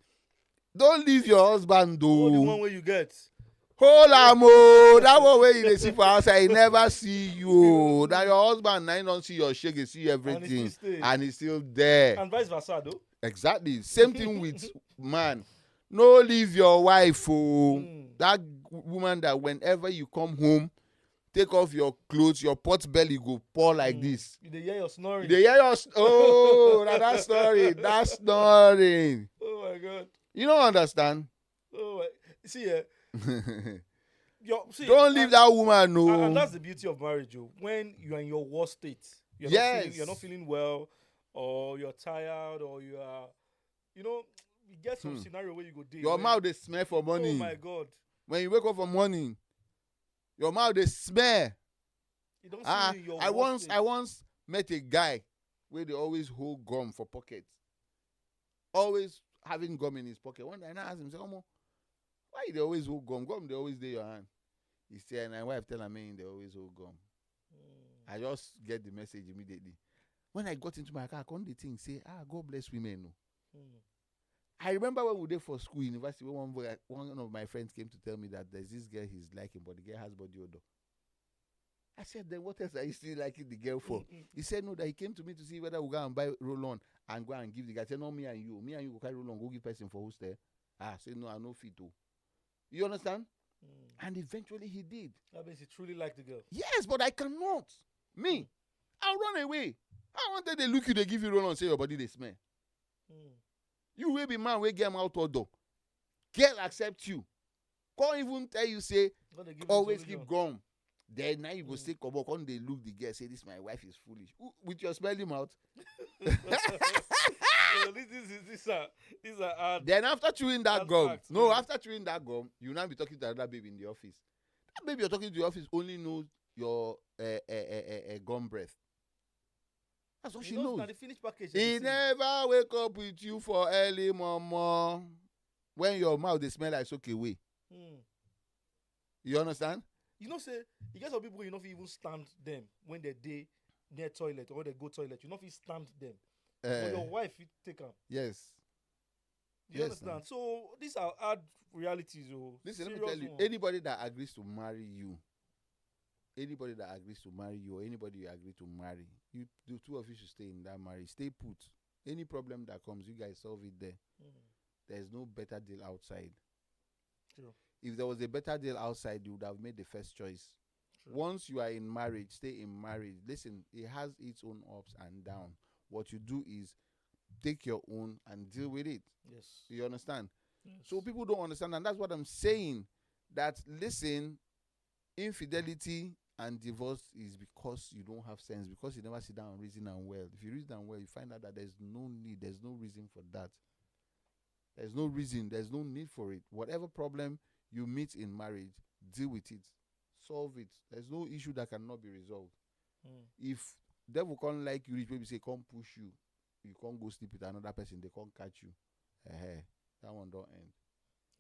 S1: Don't leave your husband, though.
S3: Oh, the one where you get.
S1: Hold on, that one where you dey see for outside, he never see you. That your husband now don't see your shake, he see everything, and he's still there.
S3: And vice versa, though.
S1: Exactly. Same thing with man. No leave your wife, that woman that whenever you come home, take off your clothes, your pot belly go pour like this.
S3: You dey hear your snoring.
S1: You dey hear your that's snoring. That's snoring.
S3: Oh my God.
S1: You don't understand.
S3: Oh my. See,
S1: don't leave that woman, no.
S3: And that's the beauty of marriage, Joe. When you are in your worst state, you're not feeling well, or you're tired, or you are, you get some scenario where you go deal.
S1: Your mouth they smell for money.
S3: Oh my God.
S1: When you wake up for morning, your mouth they smell.
S3: You don't see in your
S1: I
S3: worst state.
S1: once met a guy where they always hold gum for pockets. Always having gum in his pocket. One day I asked him, say, why they always hold gum? Gum they always in your hand. He said, and my wife tell me they always hold gum. I just get the message immediately. When I got into my car, I couldn't the thing say, God bless women. No. I remember when we were there for school, university, when one of my friends came to tell me that there's this girl he's liking, but the girl has body odor. I said, then what else are you still liking the girl for? He said, no, that he came to me to see whether we'll go and buy roll-on and go and give the guy. I said, no, me and you go carry roll-on, go give person for who's there. I said, no, I no fit to. You understand? And eventually he did.
S3: That means he truly liked the girl.
S1: Yes, but I cannot. Me, I'll run away. I wanted they look you, they give you roll-on, say your body they smell. You will be man, we get him out door. Girl accept you. Can't even tell you, say, always keep gum. Then now you go say, come on, they look the girl, say, this my wife is foolish. With your smelly mouth.
S3: These are hard.
S1: Then after chewing that gum, after chewing that gum, you now be talking to another baby in the office. That baby you're talking to the office only knows your gum breath. That's what she knows.
S3: The finished package.
S1: He never wake up with you for early mama when your mouth they smell like soak away. You understand?
S3: Say you get some people you even stand them when they near toilet or they go toilet. You stand them. But your wife you take them.
S1: Yes.
S3: You understand? Now. So these are hard realities.
S1: Listen, let me tell you, anybody that agrees to marry you, or anybody you agree to marry, the two of you should stay in that marriage. Stay put. Any problem that comes, you guys solve it there. There's no better deal outside.
S3: True.
S1: If there was a better deal outside, you would have made the first choice. True. Once you are in marriage, stay in marriage. Listen, it has its own ups and downs. What you do is take your own and deal with it.
S3: Yes.
S1: You understand?
S3: Yes.
S1: So people don't understand, and that's what I'm saying. That listen, infidelity and divorce is because you don't have sense, because you never sit down and reason and well. If you reason and well, you find out that there's no need, there's no reason for that. There's no reason, there's no need for it. Whatever problem you meet in marriage, deal with it, solve it. There's no issue that cannot be resolved. If devil can't like you, maybe say come push you, you can't go sleep with another person, they can't catch you. That one don't end.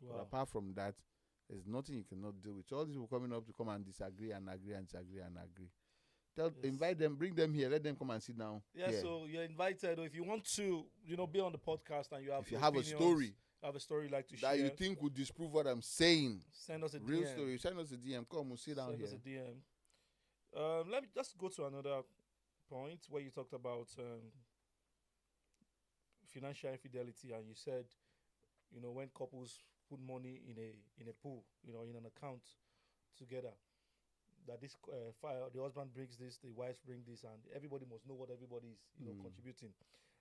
S1: Wow. But apart from that, there's nothing you cannot deal with. So all these people coming up to come and disagree and agree and disagree and agree. Invite them, bring them here, let them come and sit down.
S3: Yeah, here. So you're invited. Or if you want to, be on the podcast and you have,
S1: if you have a story,
S3: like to share
S1: that you think would disprove what I'm saying,
S3: send us a
S1: real
S3: DM.
S1: Story. Send us a DM. Come, we'll sit down here.
S3: Send us a DM. Let me just go to another point where you talked about financial infidelity, and you said when couples put money in a pool, in an account together, that this the husband brings this, the wife brings this, and everybody must know what everybody is, contributing.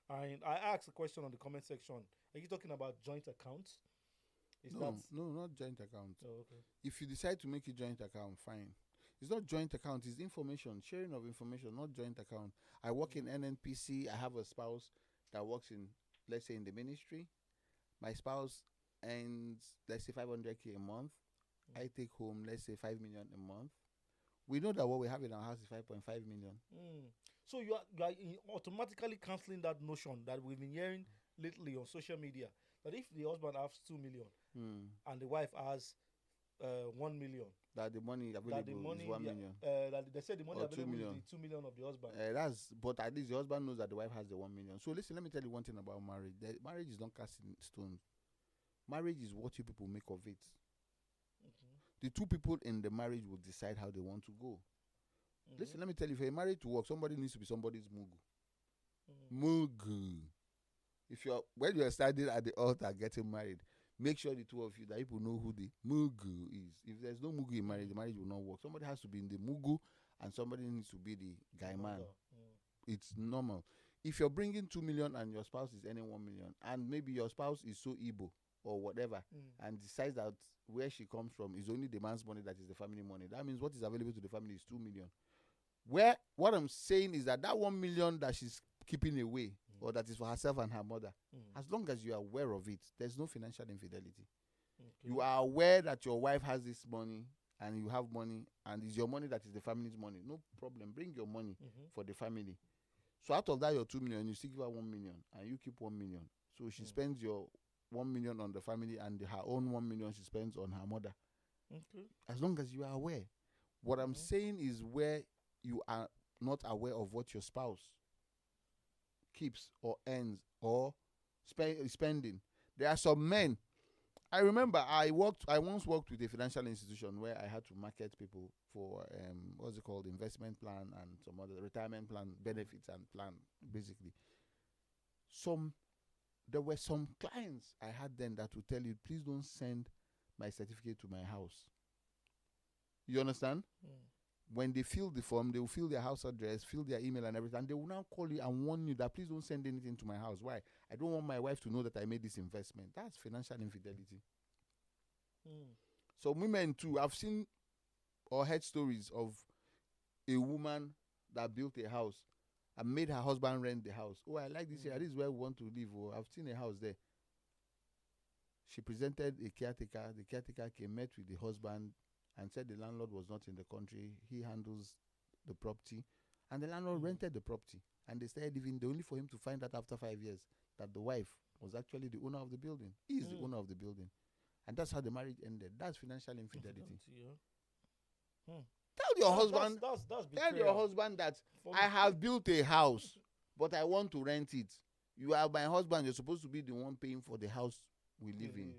S3: And I asked a question on the comment section. Are you talking about joint accounts? Is
S1: No,
S3: that
S1: no, not joint account.
S3: oh, okay?
S1: If you decide to make a joint account, fine. It's not joint account, it's information, sharing of information, not joint account. I work in NNPC, I have a spouse that works in, let's say, in the ministry. My spouse earns, let's say, 500K a month. I take home, let's say, 5 million a month. We know that what we have in our house is 5.5 million.
S3: So you are automatically cancelling that notion that we've been hearing lately on social media, that if the husband has 2 million and the wife has 1 million,
S1: That the money
S3: that the
S1: available
S3: money
S1: is 1 million.
S3: that they said the money
S1: Or 2
S3: available
S1: million.
S3: is the 2 million of the husband.
S1: But at least the husband knows that the wife has the 1 million. So listen, let me tell you one thing about marriage. Marriage is not cast in stone. Marriage is what you people make of it. The two people in the marriage will decide how they want to go. Listen, let me tell you, for a marriage to work, somebody needs to be somebody's mugu. Mugu. When you're standing at the altar getting married, make sure the two of you, that people know who the mugu is. If there's no mugu in marriage, the marriage will not work. Somebody has to be in the mugu, and somebody needs to be the guy man. It's normal. If you're bringing 2 million and your spouse is earning 1 million, and maybe your spouse is so Igbo or whatever, and decides that where she comes from is only the man's money that is the family money, that means what is available to the family is 2 million. What I'm saying is that 1 million that she's keeping away, or that is for herself and her mother, as long as you are aware of it, there's no financial infidelity. You are aware that your wife has this money and you have money, and it's your money that is the family's money. No problem. Bring your money for the family. So out of that, your 2 million, you still give her 1 million, and you keep 1 million. So she spends your 1 million on the family, and her own 1 million she spends on her mother. As long as you are aware. What I'm saying is where you are not aware of what your spouse keeps or earns or spending. There are some men. I remember I once worked with a financial institution where I had to market people for what's it called, investment plan and some other retirement plan benefits and plan, basically. There were some clients I had then that would tell you, please don't send my certificate to my house. You understand? When they fill the form, they will fill their house address, fill their email and everything. And they will now call you and warn you that please don't send anything to my house. Why? I don't want my wife to know that I made this investment. That's financial infidelity. So women too, I've seen or heard stories of a woman that built a house and made her husband rent the house. Oh, I like this area. This is where we want to live. Oh, I've seen a house there. She presented a caretaker. The caretaker came, met with the husband, and said the landlord was not in the country. He handles the property. And the landlord rented the property. And they started living there, only for him to find out after 5 years that the wife was actually the owner of the building. He is the owner of the building. And that's how the marriage ended. That's financial infidelity. Tell your husband,
S3: That's
S1: tell your husband that I have built a house, but I want to rent it. You are my husband. You're supposed to be the one paying for the house we live in.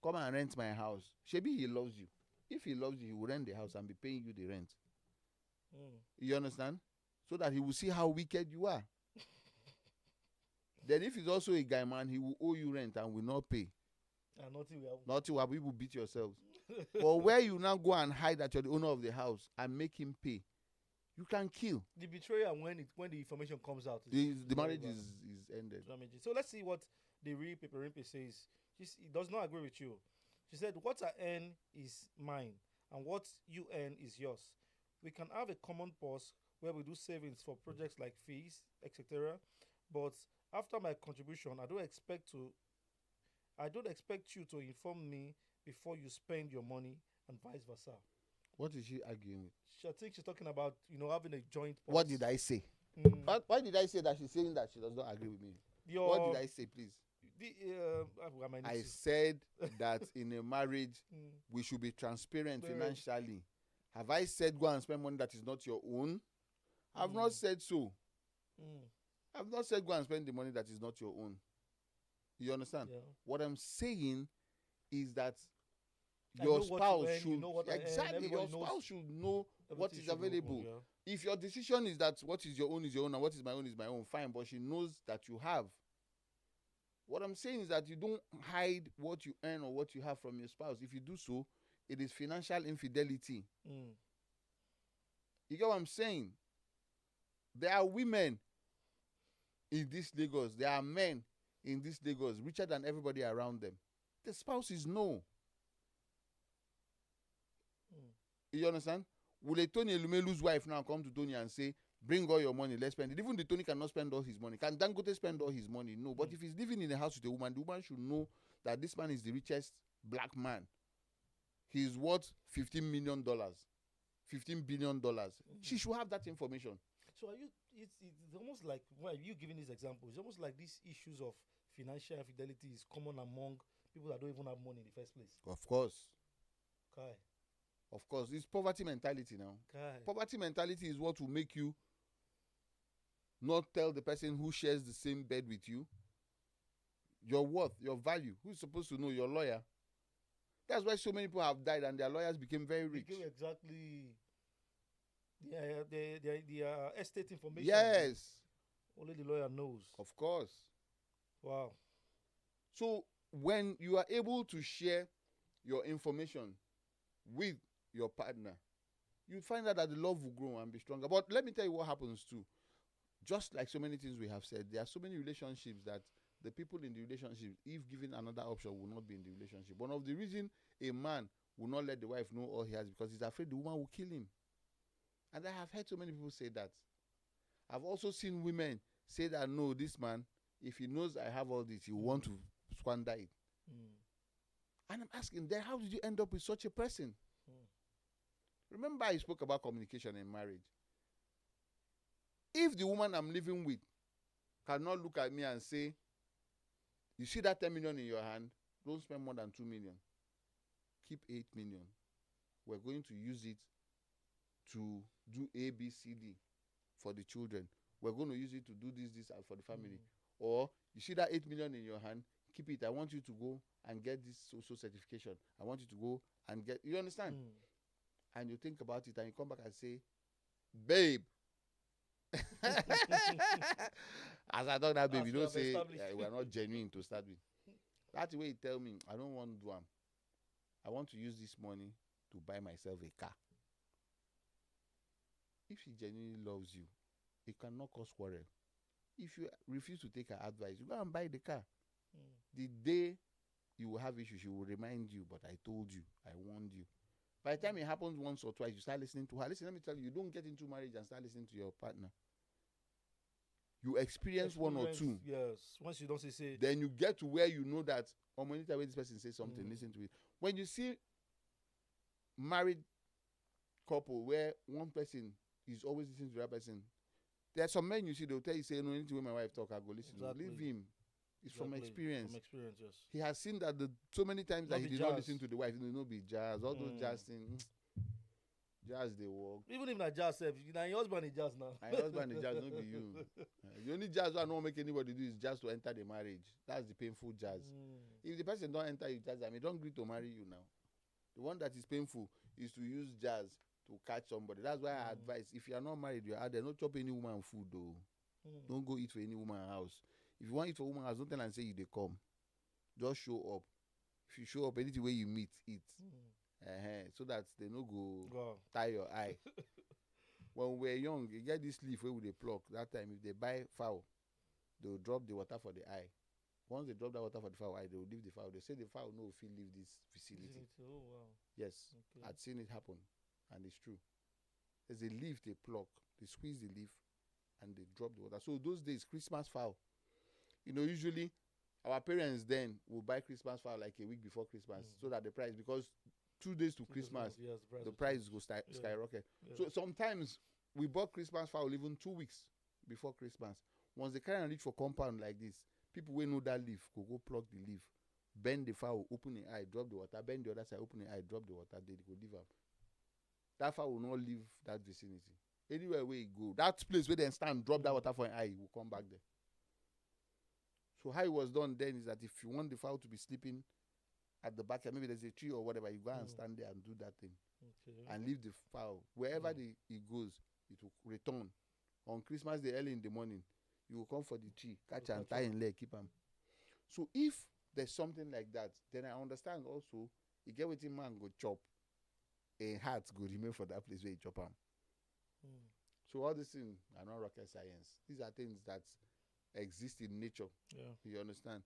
S1: Come and rent my house. Shebi, he loves you. If he loves you, he will rent the house and be paying you the rent. You understand? So that he will see how wicked you are. Then if he's also a guy man, he will owe you rent and will not pay. Nothing will happen. You will beat yourselves. But where you now go and hide that you're the owner of the house and make him pay, you can kill.
S3: The betrayal when the information comes out.
S1: The marriage is ended.
S3: So let's see what the real Peperimpe says. He does not agree with you. She said, what I earn is mine, and what you earn is yours. We can have a common purse where we do savings for projects like fees, etc. But after my contribution, I don't expect you to inform me before you spend your money, and vice versa.
S1: What is she arguing with?
S3: I think she's talking about, having a joint purse.
S1: What did I say? Why did I say that she's saying that she does not agree with me? What did I say, please? I said that in a marriage, we should be transparent financially. Have I said go and spend money that is not your own? I've not said so. I've not said go and spend the money that is not your own. You understand?
S3: Yeah.
S1: What I'm saying is that your spouse should know what is available. If your decision is that what is your own is your own and what is my own is my own, fine, but she knows that you have. What I'm saying is that you don't hide what you earn or what you have from your spouse. If you do so, it is financial infidelity.
S3: Mm.
S1: You get what I'm saying? There are women in this Lagos. There are men in this Lagos richer than everybody around them. The spouse is no. You understand? Will a Tony Elumelu's wife now come to Tony and say, bring all your money, let's spend it? Even the Tony cannot spend all his money. Can Dangote spend all his money? No. But if he's living in a house with a woman, the woman should know that this man is the richest black man. He's worth $15 million, $15 billion. She should have that information.
S3: So are you? It's almost like, why are you giving this example? It's almost like these issues of financial infidelity is common among people that don't even have money in the first place.
S1: Of course.
S3: Kai.
S1: Of course. It's poverty mentality now.
S3: Kai.
S1: Poverty mentality is what will make you not tell the person who shares the same bed with you your worth, your value. Who's supposed to know? Your lawyer. That's why so many people have died and their lawyers became very rich.
S3: Became exactly the estate information.
S1: Yes.
S3: Only the lawyer knows.
S1: Of course.
S3: Wow.
S1: So when you are able to share your information with your partner, you find out that the love will grow and be stronger. But let me tell you what happens too. Just like so many things we have said, there are so many relationships that the people in the relationship, if given another option, will not be in the relationship. One of the reasons a man will not let the wife know all he has because he's afraid the woman will kill him. And I have heard so many people say that. I've also seen women say that, no, this man, if he knows I have all this, he will want to squander it. And I'm asking, then how did you end up with such a person? Remember I spoke about communication in marriage. If the woman I'm living with cannot look at me and say, you see that 10 million in your hand, don't spend more than 2 million. Keep 8 million. We're going to use it to do A, B, C, D for the children. We're going to use it to do this for the family. Or you see that 8 million in your hand, keep it. I want you to go and get this social certification. I want you to go and get, you understand? And you think about it and you come back and say, babe. As I talk that babe, you don't say we're not genuine to start with. That's the way you tell me, I don't want to do I want to use this money to buy myself a car. If she genuinely loves you, it cannot cause quarrel. If you refuse to take her advice, you go and buy the car. The day you will have issues, she will remind you, but I told you, I warned you. By the time it happens once or twice, you start listening to her. Listen, let me tell you, you don't get into marriage and start listening to your partner. You experience one or two.
S3: Yes. Once you don't say.
S1: Then you get to where you know that, or when this person says something, listen to it. When you see married couple where one person is always listening to the other person, there are some men you see, they'll tell you, say, no, anything when my wife talk, I go listen.
S3: Exactly.
S1: Leave him. It's from experience.
S3: From experience, yes.
S1: He has seen that so many times that he did not listen to the wife. You know, be jazz. All those jazz things. Jazz they work.
S3: Even if not jazz, now your husband is jazz now.
S1: My husband is jazz, not be you. The only jazz I don't make anybody do is just to enter the marriage. That's the painful jazz. If the person don't enter you jazz, I mean, don't agree to marry you now. The one that is painful is to use jazz to catch somebody. That's why I advise, if you are not married, you are there. Don't chop any woman food though. Don't go eat for any woman house. If you want to eat for woman house, don't tell and say you they come. Just show up. If you show up, anything where you meet, eat. So that they no go tie your eye. When we were young, you get this leaf where they pluck. That time, if they buy fowl, they will drop the water for the eye. Once they drop that water for the fowl eye, they will leave the fowl. They say the fowl no feel leave this facility.
S3: Oh wow.
S1: Yes, okay. I'd seen it happen, and it's true. There's a leaf they pluck, they squeeze the leaf, and they drop the water. So those days, Christmas fowl, you know, usually our parents then will buy Christmas fowl like a week before Christmas, so that the price, because 2 days to Christmas, the price will skyrocket. So sometimes we bought Christmas fowl even 2 weeks before Christmas. Once they carry and reach for compound like this, people will know that leaf, go pluck the leaf, bend the fowl, open the eye, drop the water, bend the other side, open the eye, drop the water, they go leave up. That fowl will not leave that vicinity. Anywhere where you go, that place where they stand, drop that water for an eye, he will come back there. So how it was done then is that if you want the fowl to be sleeping at the back, maybe there's a tree or whatever, you go and stand there and do that thing. And leave the fowl. Wherever it goes, it will return. On Christmas Day, early in the morning, you will come for the tree, catch and tie in leg, keep them. So if there's something like that, then I understand also. You get wetin man go chop, a heart go remain for that place where you chop am.
S3: Mm.
S1: So all these things are not rocket science. These are things that exist in nature.
S3: Yeah.
S1: You understand?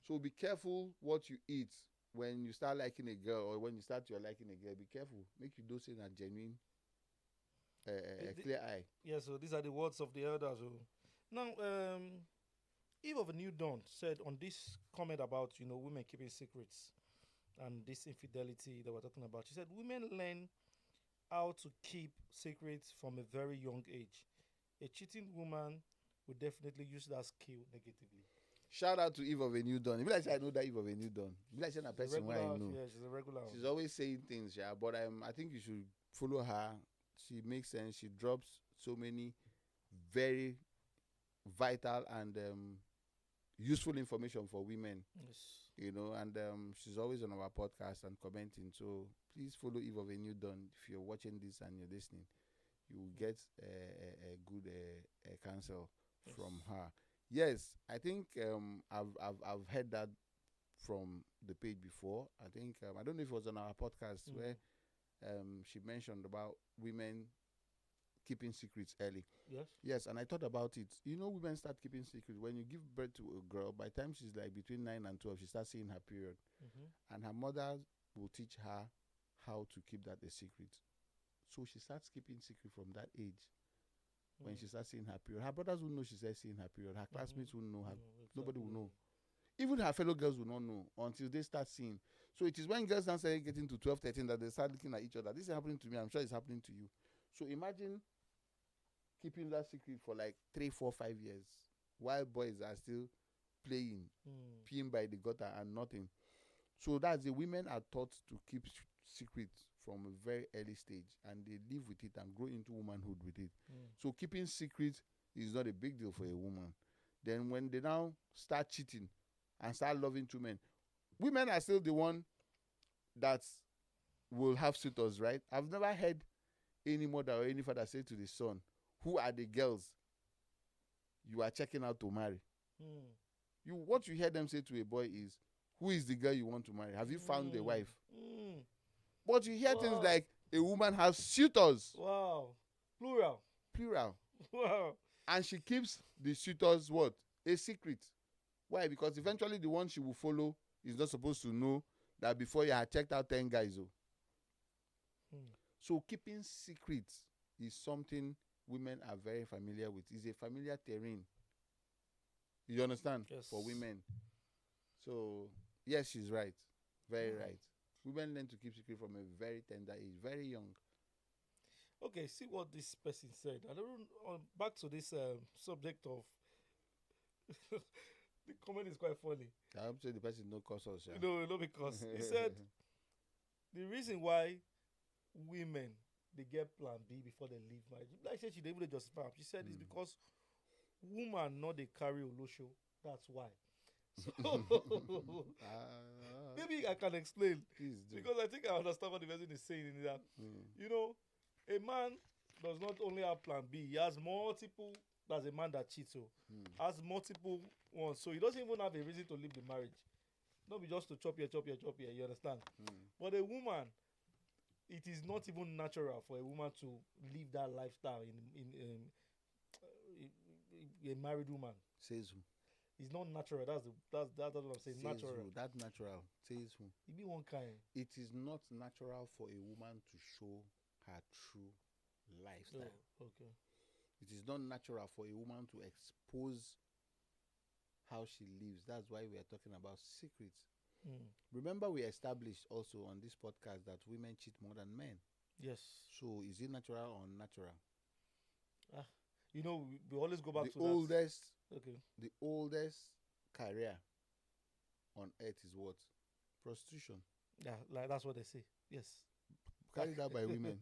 S1: So be careful what you eat when you start liking a girl, or when you start your liking a girl. Be careful. Make you do say a genuine,
S3: The-
S1: clear eye.
S3: Yeah, so these are the words of the elders. Oh. Now, Eve of a New Dawn said on this comment about women keeping secrets and this infidelity that we're talking about. She said women learn how to keep secrets from a very young age. A cheating woman will definitely use that skill negatively.
S1: Shout out to Eve of a New Dawn. It be like say I know that Eve of a New Dawn. It be like say na
S3: She's a
S1: person wey I
S3: regular,
S1: know.
S3: yeah, she's a regular.
S1: She's always saying things, yeah. But I think you should follow her. She makes sense. She drops so many very vital and useful information for women,
S3: Yes.
S1: and she's always on our podcast and commenting. So please follow Eve of a New Dawn. If you're watching this and you're listening, you will get a good counsel from her. Yes, I think I've heard that from the page before. I think I don't know if it was on our podcast where she mentioned about women keeping secrets early.
S3: Yes.
S1: Yes, and I thought about it. Women start keeping secrets when you give birth to a girl. By the time she's like between 9 and 12, she starts seeing her period, and her mother will teach her how to keep that a secret. So she starts keeping secret from that age. When she starts seeing her period, her brothers will know she starts seeing her period. Her classmates will know. Nobody will know. Even her fellow girls will not know until they start seeing. So it is when girls now start getting to 12, 13 that they start looking at each other. This is happening to me. I'm sure it's happening to you. So imagine keeping that secret for like 3, 4, 5 years while boys are still playing, peeing by the gutter and nothing. So that's the women are taught to keep secrets from a very early stage, and they live with it and grow into womanhood with it. So keeping secrets is not a big deal for a woman. Then when they now start cheating and start loving two men, women are still the one that will have suitors, right? I've never heard any mother or any father say to the son, who are the girls you are checking out to marry? What you hear them say to a boy is, who is the girl you want to marry? Have you found a wife? But you hear things like, a woman has suitors.
S3: Wow. Plural.
S1: Wow. And she keeps the suitors what? A secret. Why? Because eventually the one she will follow is not supposed to know that before you had checked out 10 guys. So keeping secrets is something women are very familiar with. It's a familiar terrain. You understand?
S3: Yes.
S1: For women. So yes, she's right. Very right. Women learn to keep secret from a very tender age, very young.
S3: Okay, see what this person said. I don't. Back to this subject of. The comment is quite funny.
S1: I hope so the person no cause us. Yeah.
S3: No, because he said the reason why women they get plan B before they leave marriage. Like I said, she didn't even justify. She said it's because woman not they carry Olosho. That's why. So maybe I can explain.
S1: Please do.
S3: Because I think I understand what the person is saying in that. A man does not only have plan B, he has multiple. That's a man that cheats, so has multiple ones. So he doesn't even have a reason to leave the marriage. Not be just to chop here, you understand? But a woman, it is not even natural for a woman to live that lifestyle in a married woman.
S1: Says who?
S3: It's not natural. That's what I'm saying.
S1: Says
S3: Natural.
S1: who? That natural. Says who?
S3: It be one kind.
S1: It is not natural for a woman to show her true lifestyle.
S3: Oh, okay.
S1: It is not natural for a woman to expose how she lives. That's why we are talking about secrets. Remember, we established also on this podcast that women cheat more than men.
S3: Yes.
S1: So is it natural or unnatural?
S3: We always go back
S1: The
S3: to
S1: oldest,
S3: that. Okay.
S1: the oldest career on earth is what? Prostitution.
S3: Yeah, like that's what they say. Yes.
S1: Carried out by women.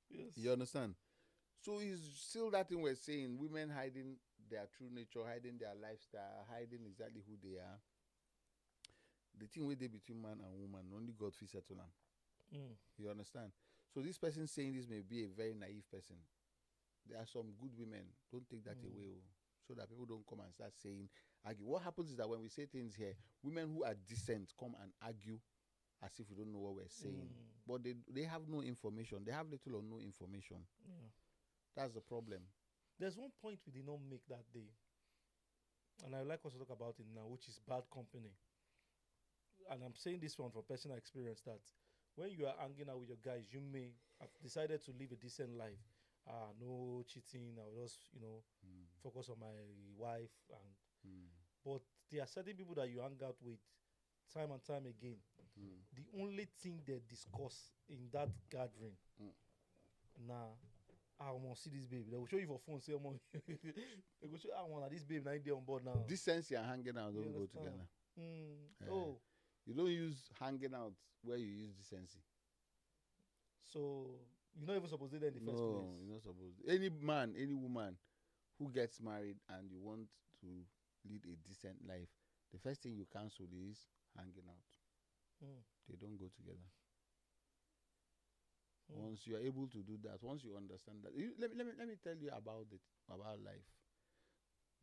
S3: Yes.
S1: You understand? So it's still that thing we're saying, women hiding their true nature, hiding their lifestyle, hiding exactly who they are. The thing we did between man and woman, only God fit settle them. You understand? So this person saying this may be a very naive person. There are some good women. Don't take that away, so that people don't come and start saying, argue. What happens is that when we say things here, women who are decent come and argue as if we don't know what we're saying. But they have no information. They have little or no information.
S3: Yeah.
S1: That's the problem.
S3: There's one point we did not make that day, and I like us to talk about it now, which is bad company. And I'm saying this one from personal experience that when you are hanging out with your guys, you may have decided to live a decent life. No cheating. I'll just, focus on my wife. But there are certain people that you hang out with time and time again. The only thing they discuss in that gathering, I want to see this babe. They will show you for phone. Say, they will show I want this babe. Now they on board now.
S1: Decency and hanging out don't go
S3: understand?
S1: together.
S3: Oh,
S1: You don't use hanging out where you use decency.
S3: so you're not even supposed to do that in the first
S1: No,
S3: place.
S1: you're not supposed to. Any man, any woman who gets married and you want to lead a decent life, the first thing you cancel is hanging out. They don't go together. Once you are able to do that, once you understand that, let me tell you about life.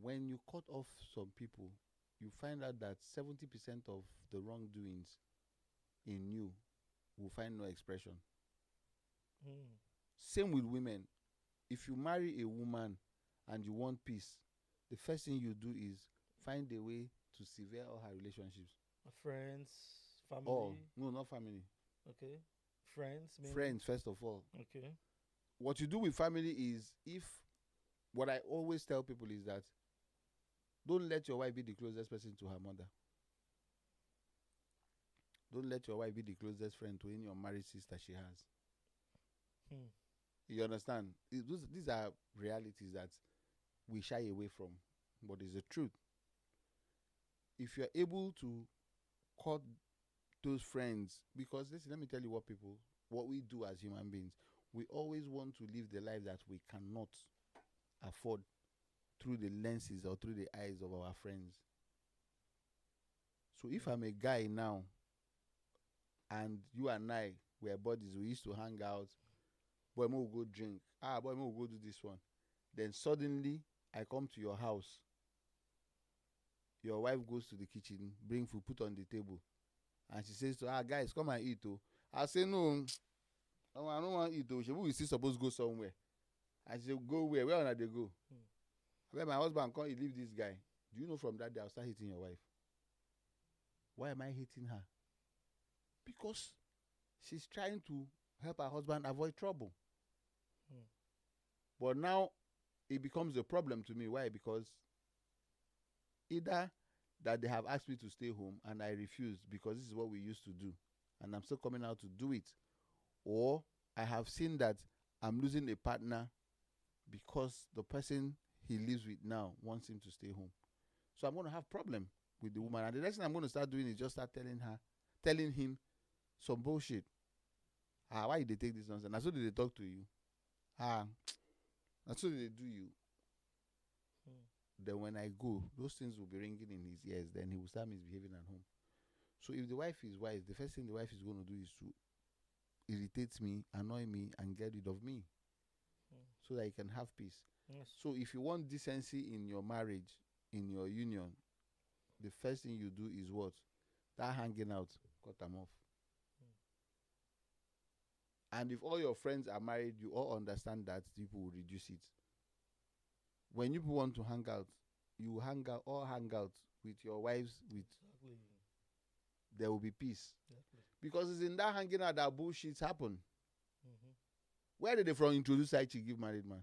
S1: When you cut off some people, you find out that 70% of the wrongdoings in you will find no expression. Same with women. If you marry a woman and you want peace, the first thing you do is find a way to sever all her relationships.
S3: Friends, family.
S1: Oh, no, not family.
S3: Okay. Friends. Maybe.
S1: Friends, first of all.
S3: Okay.
S1: What you do with family is, what I always tell people is that don't let your wife be the closest person to her mother. Don't let your wife be the closest friend to any unmarried sister she has. You understand? These are realities that we shy away from, but it's the truth. If you're able to cut those friends, because listen, let me tell you what we do as human beings. We always want to live the life that we cannot afford through the lenses or through the eyes of our friends. So if I'm a guy now and you and I were buddies, we used to hang out, boy, we will go drink. Boy, we will go do this one. Then suddenly I come to your house. Your wife goes to the kitchen, bring food, put on the table. And she says to her, guys, come and eat. I say, no, I don't want to eat. We still supposed to go somewhere. I say, go where? Where are they go? When my husband come, he leave this guy. Do you know from that day I'll start hitting your wife? Why am I hitting her? Because she's trying to help her husband avoid trouble. But now it becomes a problem to me. Why? Because either that they have asked me to stay home and I refused because this is what we used to do and I'm still coming out to do it, or I have seen that I'm losing a partner because the person he lives with now wants him to stay home. So I'm going to have problem with the woman, and the next thing I'm going to start doing is just start telling him some bullshit. Why did they take this nonsense? That's what they talk to you. That's what they do you. Then when I go, those things will be ringing in his ears. Then he will start misbehaving at home. So if the wife is wise, the first thing the wife is going to do is to irritate me, annoy me, and get rid of me, so that he can have peace.
S3: Yes.
S1: So if you want decency in your marriage, in your union, the first thing you do is what? That hanging out, cut them off. And if all your friends are married, you all understand that people will reduce it. When you want to hang out, you hang out with your wives.
S3: Exactly.
S1: There will be peace.
S3: Exactly.
S1: Because it's in that hanging out that bullshits happen. Where did they from introduce side chick give married man?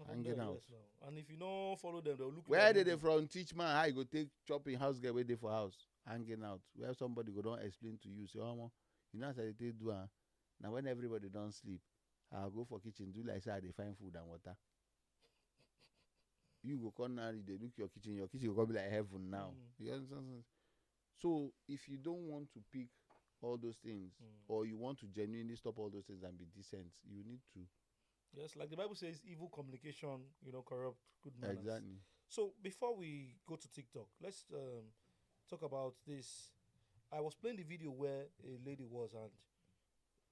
S1: Hanging out.
S3: Yes, no. And if you don't follow them, they'll look.
S1: Where did they from teach man how you go take chopping house get wait there for house? Hanging out. Where somebody go don't explain to you. Say, you know how they do. Now when everybody don't sleep, I'll go for kitchen, do like say they find food and water. You go come now, they look your kitchen will go be like heaven now. You understand? So if you don't want to pick all those things, or you want to genuinely stop all those things and be decent, you need to.
S3: Yes, like the Bible says, evil communication, corrupt good manners.
S1: Exactly.
S3: So before we go to TikTok, let's talk about this. I was playing the video where a lady was, and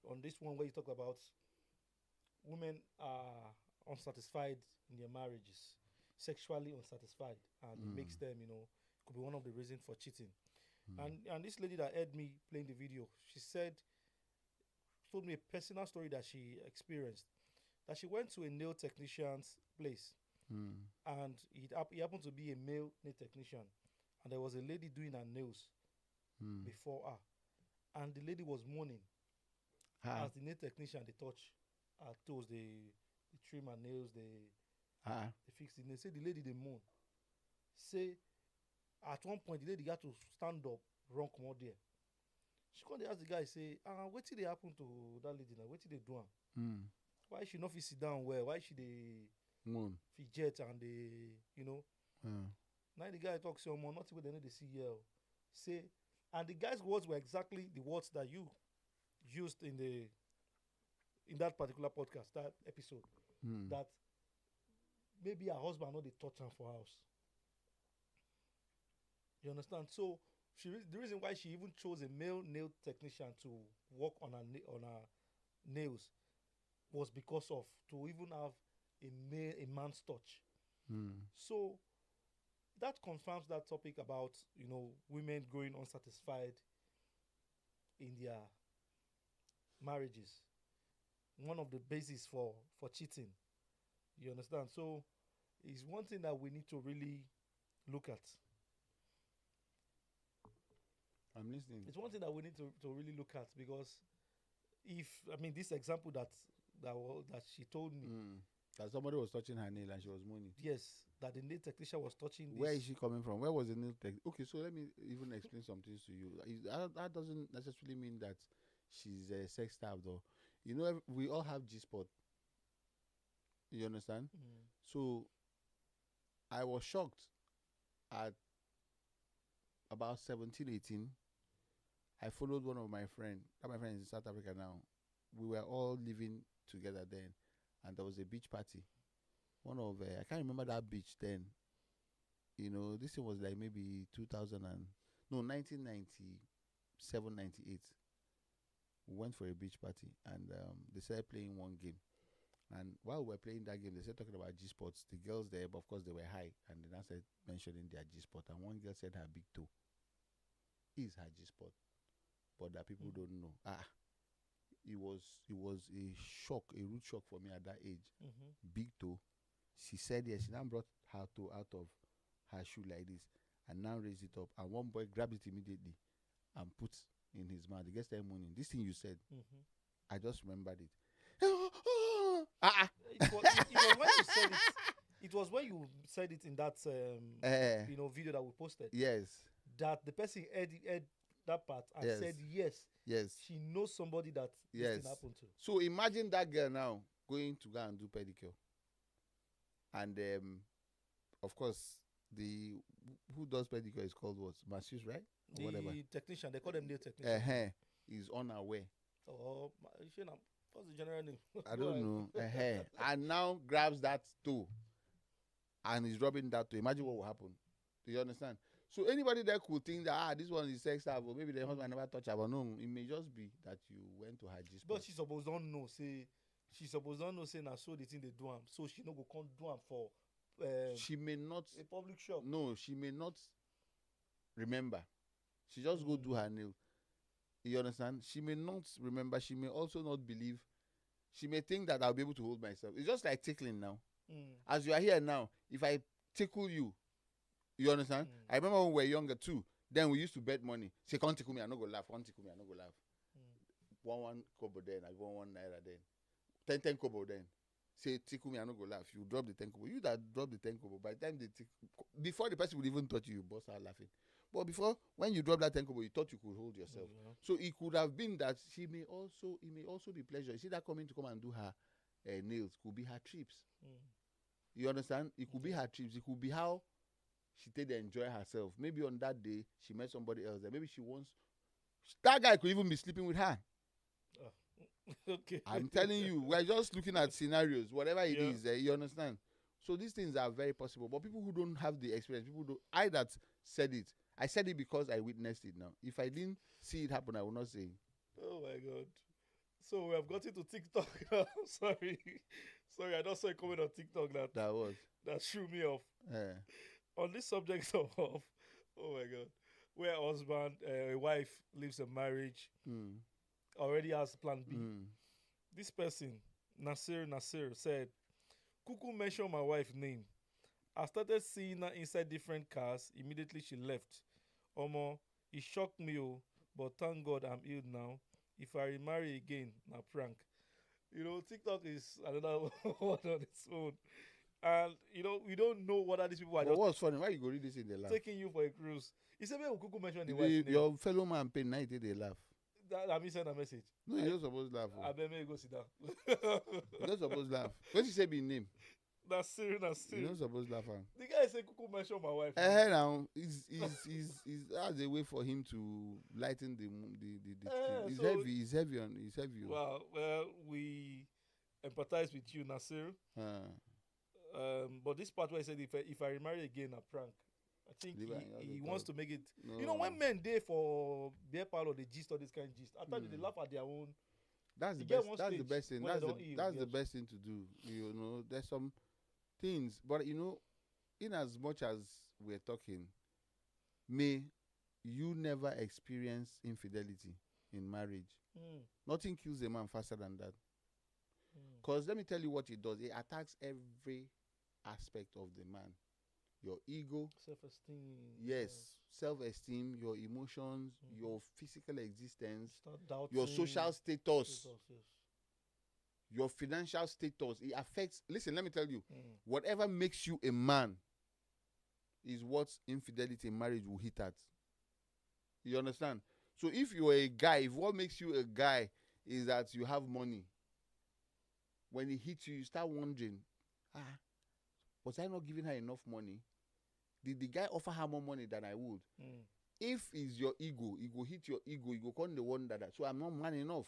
S3: on this one where you talk about women are unsatisfied in their marriages, sexually unsatisfied, and it makes them, could be one of the reasons for cheating.
S1: Mm.
S3: And this lady that heard me playing the video, she told me a personal story that she experienced. That she went to a nail technician's place,
S1: Mm.
S3: and he happened to be a male nail technician, and there was a lady doing her nails
S1: Mm.
S3: before her, and the lady was moaning
S1: Ah.
S3: as the nail technician they touch her toes, they trim her nails,
S1: Ah.
S3: they fix the nails. Say the lady they moan. Say at one point the lady got to stand up, run come out there. She come dey ask the guy say, wetin dey happen to that lady now? Wetin dey do am?
S1: Mm.
S3: Why she no fit sit down well? Why she dey
S1: Moon.
S3: fidget and dey
S1: Mm.
S3: Now the guy talk say omo nothing wey dem no dey see here o. Say and the guy's words were exactly the words that you used in that particular podcast, that episode.
S1: Mm.
S3: That maybe her husband no dey touch am for house. You understand? So the reason why she even chose a male nail technician to work on her nails was because of to even have a man's touch.
S1: Mm.
S3: So that confirms that topic about women going unsatisfied in their marriages. One of the bases for cheating. You understand? So it's one thing that we need to really look at.
S1: I'm listening.
S3: It's one thing that we need to really look at, because this example that she told me,
S1: That somebody was touching her nail and she was moaning.
S3: yes, that the nail technician was touching this.
S1: Where is she coming from? Where was the nail tech? Okay, so let me even explain some things to you. That doesn't necessarily mean that she's a sex starved, though. We all have G-spot. You understand?
S3: Mm.
S1: So I was shocked at about 17, 18. I followed one of my friends. My friend is in South Africa now. We were all living together then, and there was a beach party. I can't remember that beach then. This thing was like maybe 1997, 98. We went for a beach party, and they started playing one game. And while we were playing that game, they started talking about G-spots. The girls there, but of course, they were high, and they now started mentioning their G-spot. And one girl said her big toe is her G-spot, but that people don't know. It was a shock, a rude shock for me at that age.
S3: Mm-hmm.
S1: Big toe. She said yes. She now brought her toe out of her shoe like this, and now raised it up. And one boy grabbed it immediately and put in his mouth. The guy started moaning. This thing you said, I just remembered it.
S3: It was when you said it. It was when you said it in that video that we posted.
S1: Yes.
S3: That the person heard that part and
S1: Yes.
S3: said yes.
S1: Yes.
S3: She knows somebody that this
S1: Yes.
S3: thing happened to.
S1: So imagine that girl now going to go and do pedicure, and of course who does pedicure is called what? Masseuse, right? Or whatever.
S3: The technician, they call them nail technician.
S1: Is unaware.
S3: Or what's the general name?
S1: I don't know. And now grabs that toe and is rubbing that toe. Imagine what will happen. Do you understand? So anybody that could think that this one is sex or maybe the husband never touched her, but no, it may just be that you went to her G-spot.
S3: But she suppose don't know. Say now so the thing they do am. So she no go come do am for
S1: she may not
S3: a public shop.
S1: No, she may not remember. She just go do her nail. You understand? She may not remember. She may also not believe. She may think that I'll be able to hold myself. It's just like tickling now. As you are here now, if I tickle you, you understand? I remember when we were younger too. Then we used to bet money. Say, can't tickle me, I no go laugh. Can't tickle me, I no go laugh. 1 kobo then, I won 1 naira then. 10 kobo then. Say, tickle me, I no go laugh. You drop the 10 kobo. You that drop the 10 kobo, by the time they tickle, before the person would even touch you, you burst out laughing. But before, when you drop that 10 kobo, you thought you could hold yourself. So it could have been that it may also be pleasure. You see that coming to come and do her nails could be her trips. You understand? It could be her trips. It could be how she take to enjoy herself. Maybe on that day, she met somebody else there. Maybe she wants... That guy could even be sleeping with her.
S3: Okay.
S1: I'm telling you, we're just looking at scenarios, whatever it is, you understand? So these things are very possible. But people who don't have the experience, I that said it, I said it because I witnessed it now. If I didn't see it happen, I would not say it.
S3: Oh my God. So we have gotten to TikTok now. Sorry, I just saw a comment on TikTok that threw me off. On this subject of Oh my God. Where husband, a wife leaves a marriage,
S1: Mm.
S3: already has plan B.
S1: Mm.
S3: This person, Nasir, said, Kuku mentioned my wife's name. I started seeing her inside different cars. Immediately she left. Omo, it shocked me, oh, but thank God I'm healed now. If I remarry again, na prank. TikTok is another one on its own. And, we don't know whether these people are
S1: But
S3: just
S1: what's funny? Why you go read this in the laugh?
S3: taking you for a cruise. He said, "Well, Kuku mentioned the wife's name."
S1: Your fellow man paid 90, they laugh.
S3: That send a message.
S1: No, you're not supposed to laugh.
S3: I bet me go sit down.
S1: You're not supposed to laugh. What you say be name?
S3: Nasir.
S1: You're not supposed to laugh.
S3: The guy said, Kuku mentioned my wife.
S1: Now, that's a way for him to lighten the thing. He's
S3: so-
S1: heavy. He's heavy on. He's heavy.
S3: Well, we empathize with you, Nasir. But this part where he said, if I remarry again, a prank. I think
S1: Leave it,
S3: he
S1: that's
S3: wants
S1: all.
S3: to make it.
S1: No.
S3: When men there for beer parlor, they gist all this kind of gist. I thought they laugh at their own.
S1: That's the
S3: You get
S1: best.
S3: one
S1: That's the
S3: stage
S1: best thing.
S3: when they
S1: That's the
S3: don't heal,
S1: that's the
S3: yes.
S1: best thing to do. There's some things, but in as much as we're talking, may you never experience infidelity in marriage.
S3: Mm,
S1: Nothing kills a man faster than that.
S3: mm.
S1: Because let me tell you what it does. It attacks every aspect of the man. Your ego,
S3: Self-esteem.
S1: yes, self-esteem, your emotions,
S3: Mhm.
S1: your physical existence,
S3: Start doubting.
S1: your social status,
S3: status, yes.
S1: your financial status. It affects. Listen, let me tell you.
S3: Mm.
S1: Whatever makes you a man is what infidelity in marriage will hit at. You understand? So if you're a guy, if what makes you a guy is that you have money, when it hits you, you start wondering, was I not giving her enough money? Did the guy offer her more money than I would?
S3: Mm.
S1: If it's your ego, it will hit your ego, you go come the wonder that, so I'm not man enough.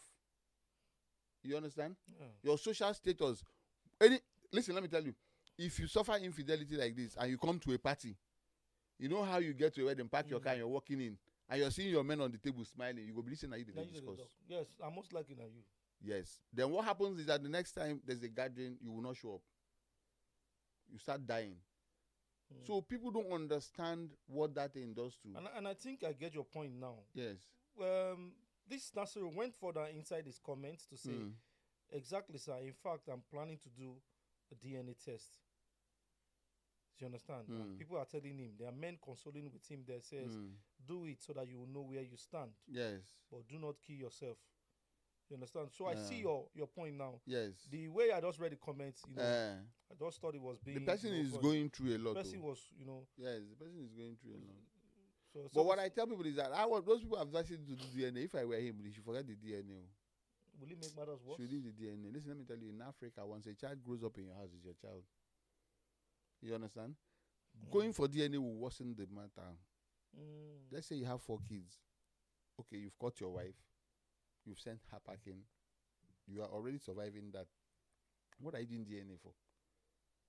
S1: You understand?
S3: Yeah.
S1: Your social status. Listen, let me tell you, if you suffer infidelity like this and you come to a party, you know how you get to a wedding, park your car, and you're walking in, and you're seeing your men on the table smiling, you go be listening and you
S3: Now
S1: dey
S3: you dey
S1: discuss.
S3: talk. Yes, I'm most likely than you.
S1: Yes. Then what happens is that the next time there's a gathering, you will not show up. You start dying.
S3: Mm.
S1: So people don't understand what that thing does to.
S3: And I think I get your point now.
S1: Yes.
S3: This Nasir went further inside his comments to say,
S1: Mm.
S3: exactly, sir. In fact, I'm planning to do a DNA test. Do you understand? And
S1: Mm.
S3: people are telling him, there are men consoling with him that says,
S1: Mm.
S3: do it so that you will know where you stand,
S1: Yes.
S3: but do not kill yourself. You understand? So I see
S1: Yeah.
S3: your point now.
S1: Yes.
S3: The way I just read the comments,
S1: Eh,
S3: I just thought it was being.
S1: the person is
S3: funny.
S1: going through a lot.
S3: The person
S1: oh.
S3: was,
S1: Yes, the person is going through a lot.
S3: So
S1: But what I tell people is that those people advise you to do DNA. If I were him, they should forget the DNA.
S3: will it make matters worse?
S1: Should leave the DNA. Listen, let me tell you, in Africa, once a child grows up in your house, it's your child. You understand? Going for DNA will worsen the matter.
S3: Mm.
S1: Let's say you have 4 kids. Okay, you've caught your wife. You've sent her packing. You are already surviving that. What are you doing DNA for?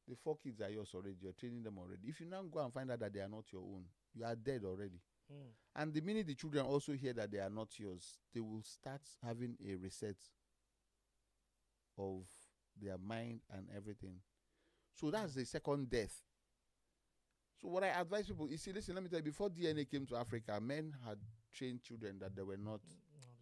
S1: The 4 kids are yours already. You're training them already. If you now go and find out that they are not your own, you are dead already.
S3: Mm.
S1: And the minute the children also hear that they are not yours, they will start having a reset of their mind and everything. So that's the second death. So what I advise people, you see, listen, let me tell you, before DNA came to Africa, men had trained children that they were not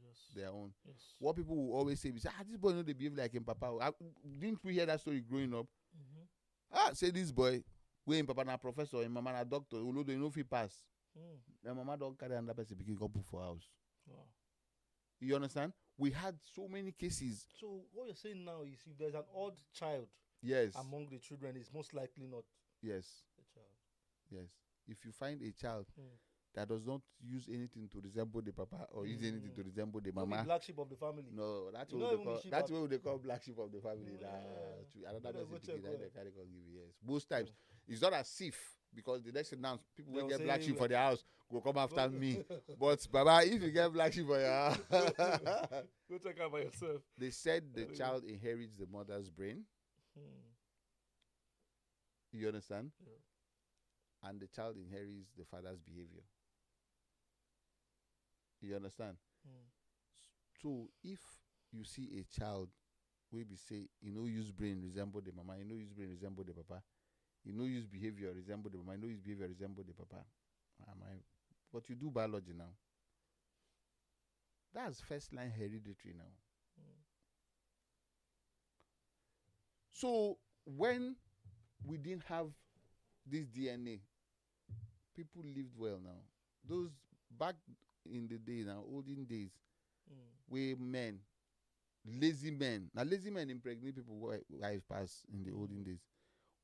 S3: Yes.
S1: their own.
S3: Yes.
S1: What people will always say is, this boy know they behave like him papa. Didn't we hear that story growing up?
S3: Mm-hmm.
S1: Say this boy, where him papa na professor, him mama na doctor, although they know if he pass.
S3: Mm.
S1: Their mama don't carry another person because go put for house.
S3: Wow.
S1: You understand? We had so many cases.
S3: So what you're saying now is if there's an odd child
S1: Yes.
S3: among the children, it's most likely not
S1: Yes.
S3: the child.
S1: Yes. If you find a child
S3: Mm.
S1: that does not use anything to resemble the papa or use anything to resemble the
S3: Not the
S1: mama,
S3: black sheep of the family.
S1: no, that's
S3: You
S1: what
S3: know
S1: they
S3: even
S1: call
S3: the sheep
S1: that's
S3: are-
S1: what they call black sheep of the family.
S3: Yeah.
S1: Another
S3: Better
S1: person
S3: go
S1: pikin,
S3: check
S1: that
S3: well.
S1: they carry come give you, yes. Most times it's not as if because the next thing now people will
S3: They'll
S1: get black
S3: say
S1: sheep
S3: we-
S1: for their house go come after me. But Baba, if you get black sheep for your house,
S3: Go check out by yourself.
S1: they said the
S3: Yeah.
S1: child inherits the mother's brain.
S3: Mm.
S1: You understand?
S3: Yeah.
S1: And the child inherits the father's behavior. You understand?
S3: Mm.
S1: So if you see a child we be say use brain resemble the mama, use brain resemble the papa, use behavior resemble the mama, use behavior resemble the papa, But you do biology now. That's first line hereditary now. So when we didn't have this DNA, people lived well now. Those back in the day now, olden days, where men, lazy men. Now lazy men impregnate people wife pass in the olden days.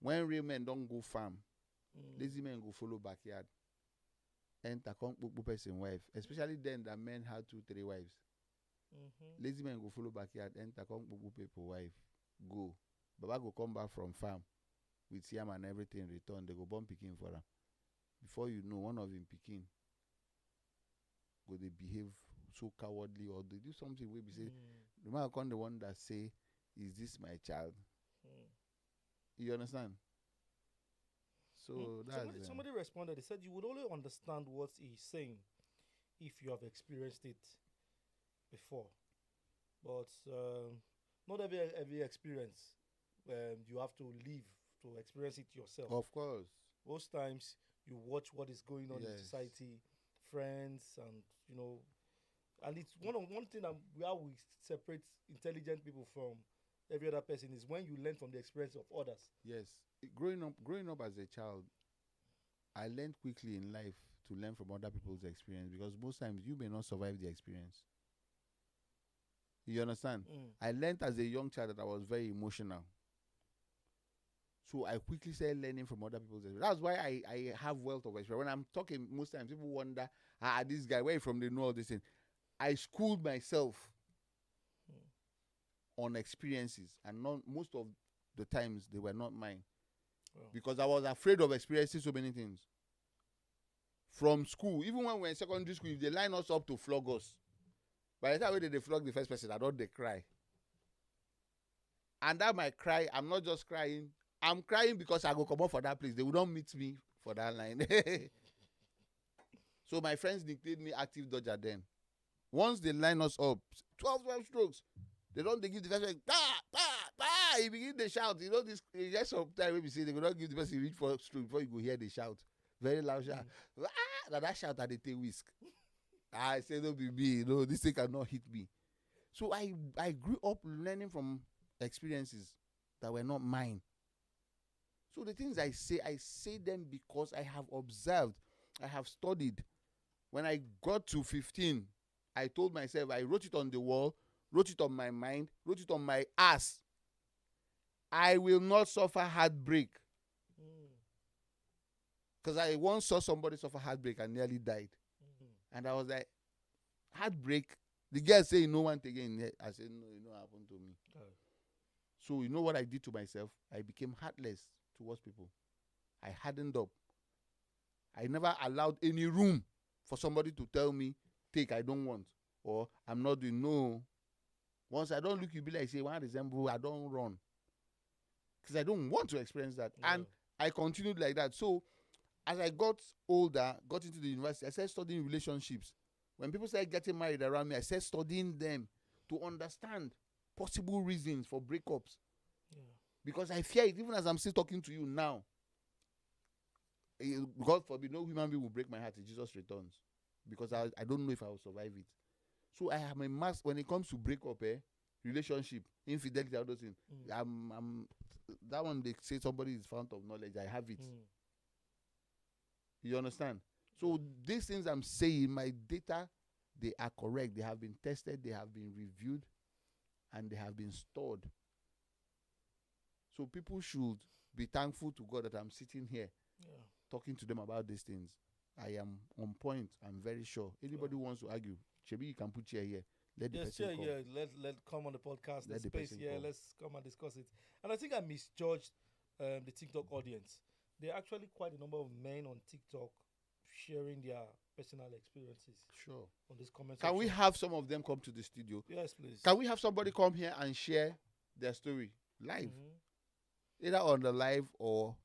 S1: When real men don't go farm, lazy men go follow backyard. Enter come person wife. Especially then that men had 2-3 wives. Lazy men go follow backyard, enter come people wife. Go. Baba go come back from farm with yam and everything return. They go born picking for him. Before you know, one of him picking go they behave so cowardly or they do something where we say, the man come the one that say, is this my child? You understand? So that's
S3: somebody responded. They said you would only understand what he's saying if you have experienced it before, but not every experience you have to live to experience it yourself.
S1: Of course.
S3: Most times you watch what is going on in society, friends, and and it's one thing that how we separate intelligent people from every other person is when you learn from the experience of others.
S1: Yes. Growing up as a child, I learned quickly in life to learn from other people's experience, because most times you may not survive the experience. You understand? I learned as a young child that I was very emotional. So I quickly started learning from other people's experience. That's why I have wealth of experience. When I'm talking, most times people wonder, this guy, where from they know all this thing. I schooled myself on experiences, and not most of the times they were not mine. Because I was afraid of experiencing so many things. From school, even when we were in secondary school, if they line us up to flog us, by the time they flog the first person, I don't they cry. And that my cry, I'm not just crying. I'm crying because I go come up for that place. They will not meet me for that line. So my friends nicknamed me active dodger then. Once they line us up, 12 strokes, they give the first person, he begin to shout. This just sometimes when we say they will not give the person reach for stroke before you go hear the shout. Very loud shout. That shout that they take whisk. I say, don't be me, this thing cannot hit me. So I grew up learning from experiences that were not mine. So the things I say them because I have observed, I have studied. When I got to 15, I told myself, I wrote it on the wall, wrote it on my mind, wrote it on my ass. I will not suffer heartbreak. Because I once saw somebody suffer heartbreak and nearly died. And I was like, heartbreak? The girl say, no one again. I said, no, it not happened to me. So you know what I did to myself? I became heartless towards people. I hardened up. I never allowed any room for somebody to tell me, take, I don't want. Or I'm not doing, no. Once I don't look, you be like, say, one resemble, I don't run. Because I don't want to experience that. And I continued like that. So as I got older, got into the university, I started studying relationships. When people started getting married around me, I started studying them to understand possible reasons for breakups. Because I fear it, even as I'm still talking to you now. God forbid, no human being will break my heart if Jesus returns. Because I don't know if I will survive it. So I have a mass when it comes to breakup, relationship, infidelity, all those things. I'm that one they say somebody is fount of knowledge. I have it. You understand? So these things I'm saying, my data, they are correct. They have been tested, they have been reviewed, and they have been stored. So people should be thankful to God that I'm sitting here talking to them about these things. I am on point. I'm very sure. Anybody who wants to argue, Chebi, you can put chair here. Let the person come.
S3: Let come on the podcast.
S1: Let the
S3: space
S1: person
S3: here.
S1: come.
S3: Let's come and discuss it. And I think I misjudged the TikTok audience. There are actually quite a number of men on TikTok sharing their personal experiences.
S1: Sure.
S3: On this comment
S1: Can we
S3: section.
S1: have some of them come to the studio?
S3: Yes, please.
S1: Can we have somebody come here and share their story live? Either on the live or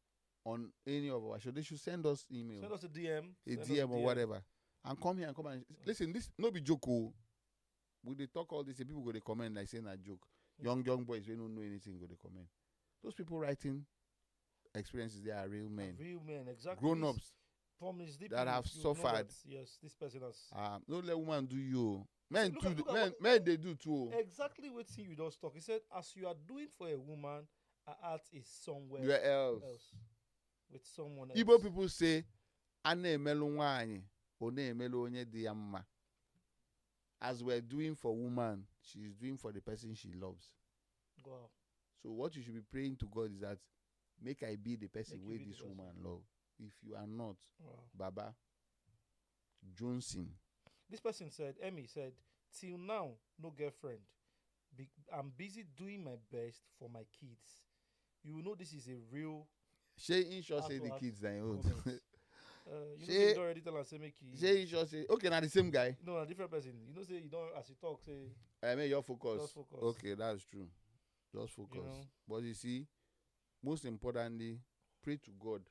S1: on any of our show. They should send us email.
S3: Send us a DM.
S1: Or whatever. And come here and come and listen, this no be joke. We they talk all this, people go to comment like saying a joke. Young boys, we don't know anything, go to comment. Those people writing experiences, they are real men.
S3: Real men, exactly.
S1: Grown ups.
S3: From his deep
S1: that have
S3: you know
S1: suffered.
S3: that, yes, this person has
S1: Don't let woman do you. Men
S3: look
S1: too.
S3: at- look at
S1: men,
S3: what-
S1: men they do too.
S3: exactly what you just talk. He said, as you are doing for a woman, her heart is somewhere
S1: Where else?
S3: with someone else.
S1: Igbo people say, "A na-emelu nwaanyị, ọ na-emelu onye dị ya mma." As we're doing for woman, she's doing for the person she loves.
S3: Wow.
S1: So what you should be praying to God is that, make I be the person
S3: Make you
S1: where
S3: be the
S1: this
S3: person.
S1: woman love. If you are not,
S3: Wow.
S1: Baba Johnson.
S3: This person said, Emmy said, till now, no girlfriend. I'm busy doing my best for my kids. You know this is a real
S1: Shay Inshaw say the
S3: Heart-to-heart
S1: kids that old.
S3: comment. You know,
S1: Say-
S3: say you don't already tell us, say make you.
S1: Shay Inshaw say, okay, now the same guy.
S3: No, a different person. You know, say you don't, as you talk, say,
S1: I mean, your focus.
S3: Just focus.
S1: Okay, that's true. Just focus.
S3: know.
S1: But you see, most importantly, pray to God.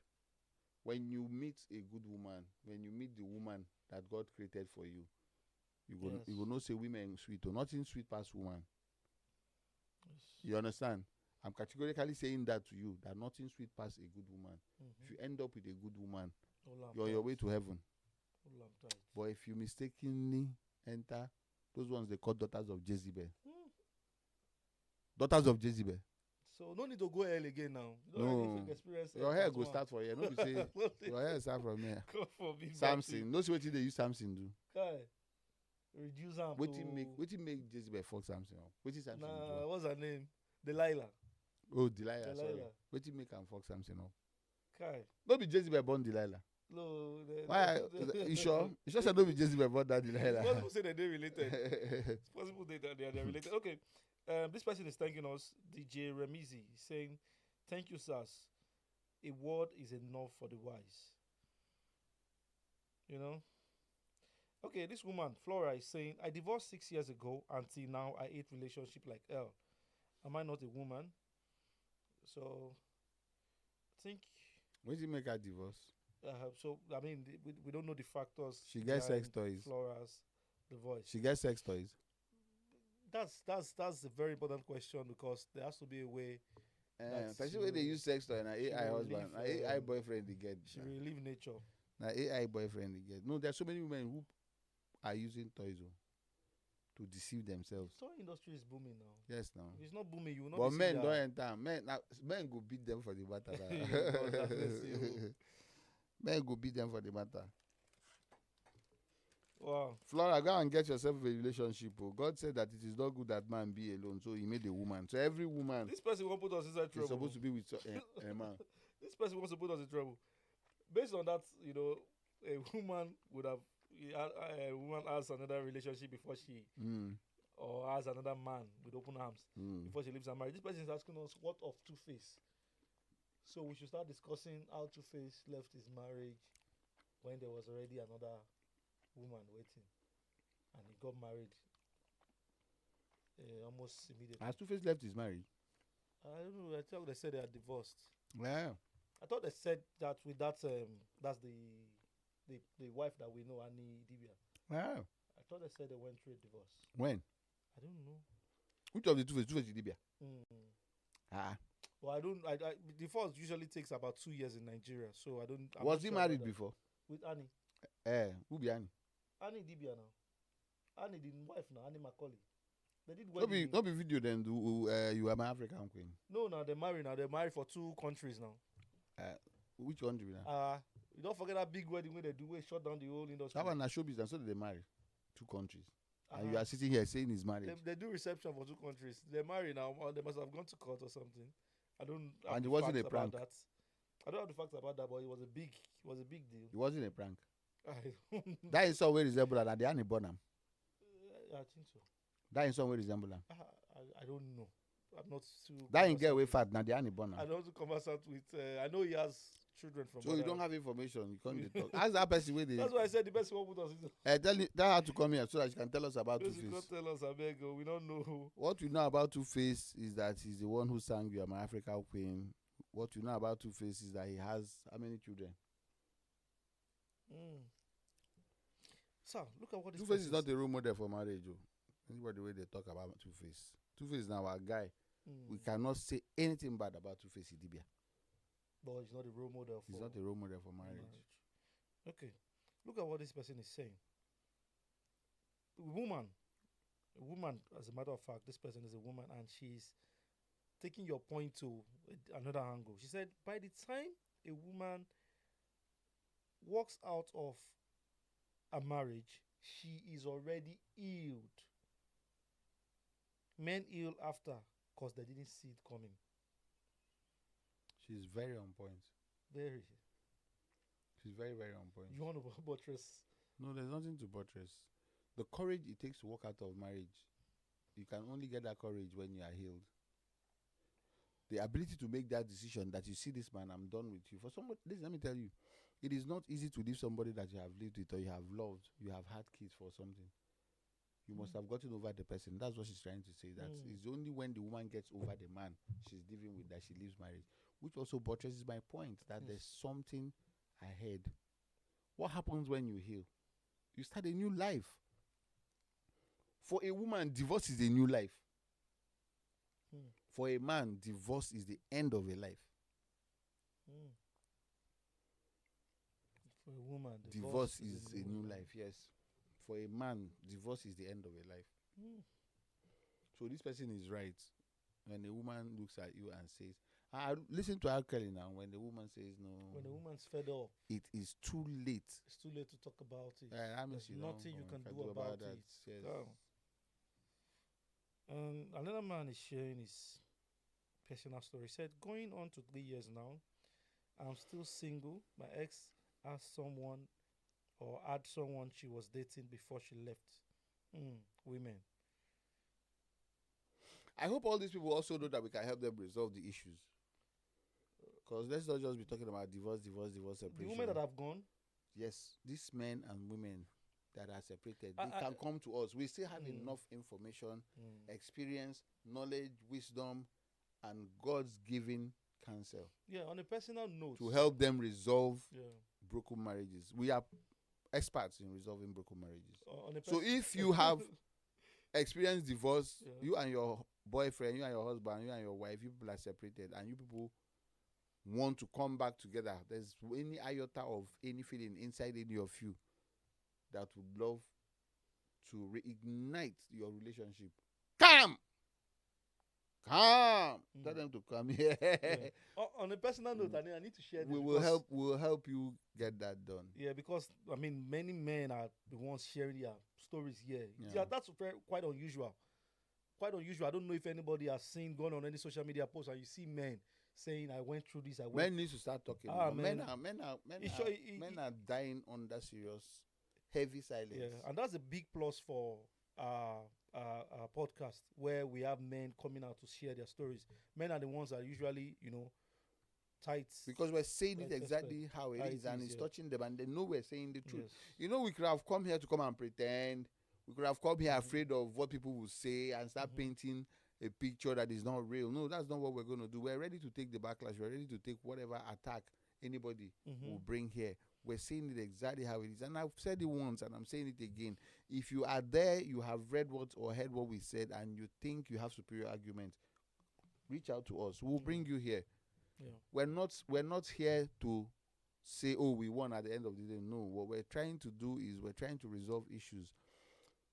S1: When you meet a good woman, when you meet the woman that God created for you, you go
S3: Yes.
S1: you go not say women sweet or nothing sweet past woman.
S3: yes.
S1: You understand? I'm categorically saying that to you, that nothing sweet past a good woman. If you end up with a good woman, you're on your way to heaven. But if you mistakenly enter, those ones they call daughters of Jezebel. Daughters of Jezebel.
S3: So no need to go hell again now. You don't
S1: No.
S3: already experience
S1: Your
S3: hell
S1: hair
S3: as
S1: go
S3: one.
S1: start for here. No be say your hair start from here.
S3: God forbid. bad
S1: Samson. No see wetin they use Samson do.
S3: thing. Guy, reduce am
S1: Wetin make Jezebel fuck Samson up? Wetin Samson
S3: Nah,
S1: do?
S3: what's her name? Delilah.
S1: Oh, Delilah. Sorry.
S3: Delilah.
S1: Wetin make am fuck Samson up?
S3: Kai.
S1: No be Jezebel born Delilah.
S3: No.
S1: Why? You sure? You sure say no be Jezebel born that
S3: It's
S1: Delilah?
S3: possible say that they're related. It's possible they're related. Okay. This person is thanking us, DJ Remizi, saying, thank you, sirs. A word is enough for the wise. You know? Okay, this woman, Flora, is saying, I divorced 6 years ago. Until now, I hate relationship like hell. Am I not a woman? So, I think,
S1: Wetin make her divorce?
S3: so, I mean, we don't know the factors.
S1: She gets sex
S3: behind
S1: toys.
S3: Flora's divorce.
S1: She gets sex toys.
S3: That's a very important question because there has to be a way That's
S1: Person wey dey
S3: true.
S1: use sex toy na
S3: She
S1: AI
S3: will
S1: husband, na
S3: leave,
S1: AI boyfriend dey get.
S3: she will leave nature.
S1: Na AI boyfriend dey get. No, there's so many women who are using toys to deceive themselves.
S3: Toy industry is booming now.
S1: Yes, now.
S3: If it's not booming, you will not.
S1: But
S3: be
S1: men
S3: seeing
S1: don't
S3: that.
S1: enter. Men go beat them for the matter.
S3: God have mercy, oh.
S1: Men go beat them for the matter.
S3: Wow.
S1: Flora, go and get yourself a relationship. Oh. God said that it is not good that man be alone, so he made a woman. So every woman
S3: This person won't put us inside
S1: is
S3: trouble.
S1: supposed to be with a man.
S3: This person wants to put us in trouble. Based on that, a woman would have a woman has another relationship before she
S1: Mm,
S3: or has another man with open arms
S1: mm.
S3: before she leaves her marriage. This person is asking us what of Two-Face. So we should start discussing how Two-Face left his marriage when there was already another woman waiting, and he got married almost immediately.
S1: Has Two-Face left his marriage?
S3: I don't know. I thought they said they are divorced.
S1: Yeah.
S3: I thought they said that with that that's the wife that we know, Annie Dibia.
S1: Yeah.
S3: I thought they said they went through a divorce.
S1: When?
S3: I don't know.
S1: Which of the Two-Face? Two-Face Idibia?
S3: Mm.
S1: Ah.
S3: Well, I don't. Divorce usually takes about 2 years in Nigeria, so I don't. I'm
S1: Was
S3: not
S1: he
S3: sure about
S1: married
S3: that.
S1: before?
S3: With Annie?
S1: Who be Annie?
S3: Annie Dibia now. Annie the wife now. Annie Macaulay. They did
S1: No be,
S3: wedding.
S1: no be video then. You are my African queen.
S3: No, now they're married now. They're married for 2 countries now.
S1: Which country now?
S3: You don't forget that big wedding where they do, where shut down the whole industry.
S1: That one na showbiz, and so they marry 2 countries. And you
S3: Uh-huh.
S1: are sitting here saying he's married.
S3: They do reception for 2 countries. They're married now. Or they must have gone to court or something. I don't. have
S1: And
S3: the
S1: it wasn't
S3: facts
S1: a
S3: about
S1: prank.
S3: That. I don't have the facts about that, but it was a big deal.
S1: It wasn't a prank.
S3: I
S1: That is some way resemble that the Annie Bonham.
S3: I think so.
S1: That is some way resemble am.
S3: I don't know. I'm not too.
S1: That ain't get away
S3: conversant
S1: fat. Now the Annie
S3: with-
S1: Bonham.
S3: I don't conversant with. I know he has children from.
S1: So you
S3: other-
S1: don't have information. You can't dey talk. Ask that person where they.
S3: That's why I said the best one put us in.
S1: Tell her to come here so that she can tell us about
S3: Those you
S1: Two-Face.
S3: can't tell us, I beg. We don't know.
S1: What you know about Two-Face is that he's the one who sang "You Are My African Queen." What you know about Two-Face is that he has how many children?
S3: Mm. So look at what this
S1: Two-Face is
S3: person
S1: not a role model for marriage. Oh. Anybody where they talk about Two-Face. Two-Face is now our guy.
S3: Mm.
S1: We cannot say anything bad about Two-Face Idibia.
S3: But he's not a role model for
S1: He's not a role model for marriage.
S3: Okay. Look at what this person is saying. Woman, a woman, as a matter of fact, this person is a woman and she's taking your point to another angle. She said, by the time a woman walks out of a marriage, she is already healed. Men heal after because they didn't see it coming.
S1: She's very on point.
S3: Very.
S1: She's very, very on point.
S3: You want to buttress?
S1: No, there's nothing to buttress. The courage it takes to walk out of marriage, you can only get that courage when you are healed. The ability to make that decision that you see this man, I'm done with you. For somebody, let me tell you, it is not easy to leave somebody that you have lived with or you have loved, you have had kids for something. You must have gotten over the person. That's what she's trying to say. That it's only when the woman gets over the man she's living with that she leaves marriage, which also buttresses my point that there's something ahead. What happens when you heal? You start a new life. For a woman, divorce is a new life. For a man, divorce is the end of a life.
S3: For a woman,
S1: Divorce is a new life, yes. For a man, divorce is the end of a life. So this person is right. When a woman looks at you and says, listen to R. Kelly now. When the woman says no,
S3: when the woman's fed up,
S1: it is too late.
S3: it's too late to talk about it.
S1: That means
S3: There's
S1: you
S3: nothing you can do about it.
S1: Yes.
S3: Oh. Another man is sharing his personal story. He said, going on to 3 years now, I'm still single. My ex has someone or had someone she was dating before she left. Women.
S1: I hope all these people also know that we can help them resolve the issues. Because let's not just be talking about divorce, separation.
S3: The women that have gone,
S1: yes, these men and women that are separated, they can come to us. We still have enough information, experience, knowledge, wisdom, and God's given counsel.
S3: Yeah, on a personal note,
S1: to help them resolve broken marriages. We are experts in resolving broken marriages. So if you have experienced divorce, you and your boyfriend, you and your husband, you and your wife, you people are separated, and you people want to come back together, there's any iota of any feeling inside any of you that would love to reignite your relationship, come. Tell them to come here.
S3: On a personal note, I need to share this.
S1: We'll help you get that done.
S3: Yeah, because I mean, many men are the ones sharing their stories here. Yeah, that's quite unusual. Quite unusual. I don't know if anybody has gone on any social media post and you see men saying, "I went through this." Men
S1: need to start talking. Men are dying under serious, heavy silence.
S3: Yeah, and that's a big plus for podcast where we have men coming out to share their stories. Men are the ones that usually, tight.
S1: Because we're saying it exactly how it is, and it's touching them, and they know we're saying the truth. We could have come here to come and pretend. We could have come here afraid of what people will say and start painting a picture that is not real. No, that's not what we're going to do. We're ready to take the backlash. We're ready to take whatever attack anybody will bring here. We're saying it exactly how it is. And I've said it once and I'm saying it again. If you are there, you have read what or heard what we said, and you think you have superior argument, reach out to us. We'll bring you here. We're not here to say, oh, we won at the end of the day. No, what we're trying to do is we're trying to resolve issues.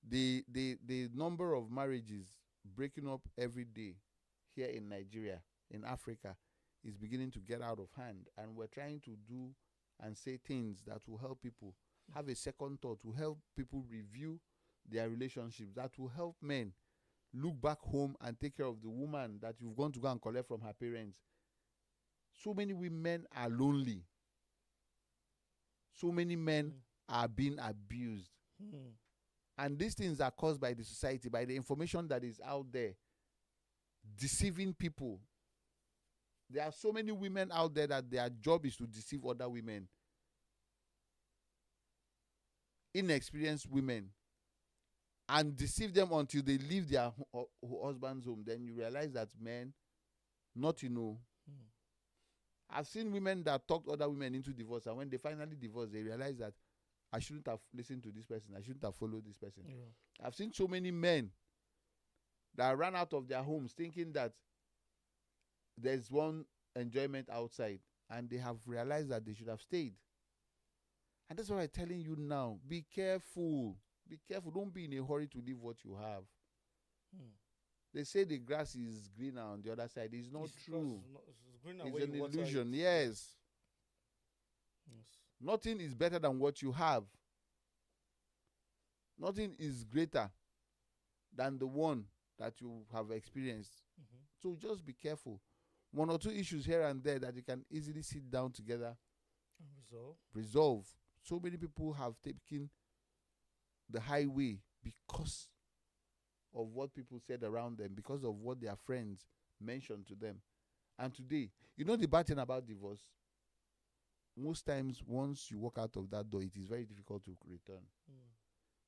S1: The number of marriages breaking up every day here in Nigeria, in Africa, is beginning to get out of hand, and we're trying to do and say things that will help people have a second thought, to help people review their relationships, that will help men look back home and take care of the woman that you've gone to go and collect from her parents. So many women are lonely. So many men are being abused. And these things are caused by the society, by the information that is out there, deceiving people. There are so many women out there that their job is to deceive other women. Inexperienced women. And deceive them until they leave their husband's home. Then you realize that men, I've seen women that talked other women into divorce, and when they finally divorce, they realize that I shouldn't have listened to this person. I shouldn't have followed this person. I've seen so many men that ran out of their homes thinking that there's one enjoyment outside, and they have realized that they should have stayed. And that's what I'm telling you now. Be careful. Be careful. Don't be in a hurry to leave what you have.
S3: Hmm.
S1: They say the grass is greener on the other side. It's not
S3: It's because
S1: true.
S3: it's greener
S1: It's
S3: where
S1: an
S3: you water
S1: illusion.
S3: it.
S1: Yes.
S3: Yes.
S1: Nothing is better than what you have. Nothing is greater than the one that you have experienced.
S3: Mhm.
S1: So just be careful. One or two issues here and there that you can easily sit down together,
S3: And resolve.
S1: resolve. So many people have taken the highway because of what people said around them, because of what their friends mentioned to them. And today, you know the bad thing about divorce? Most times, once you walk out of that door, it is very difficult to return.
S3: Mm.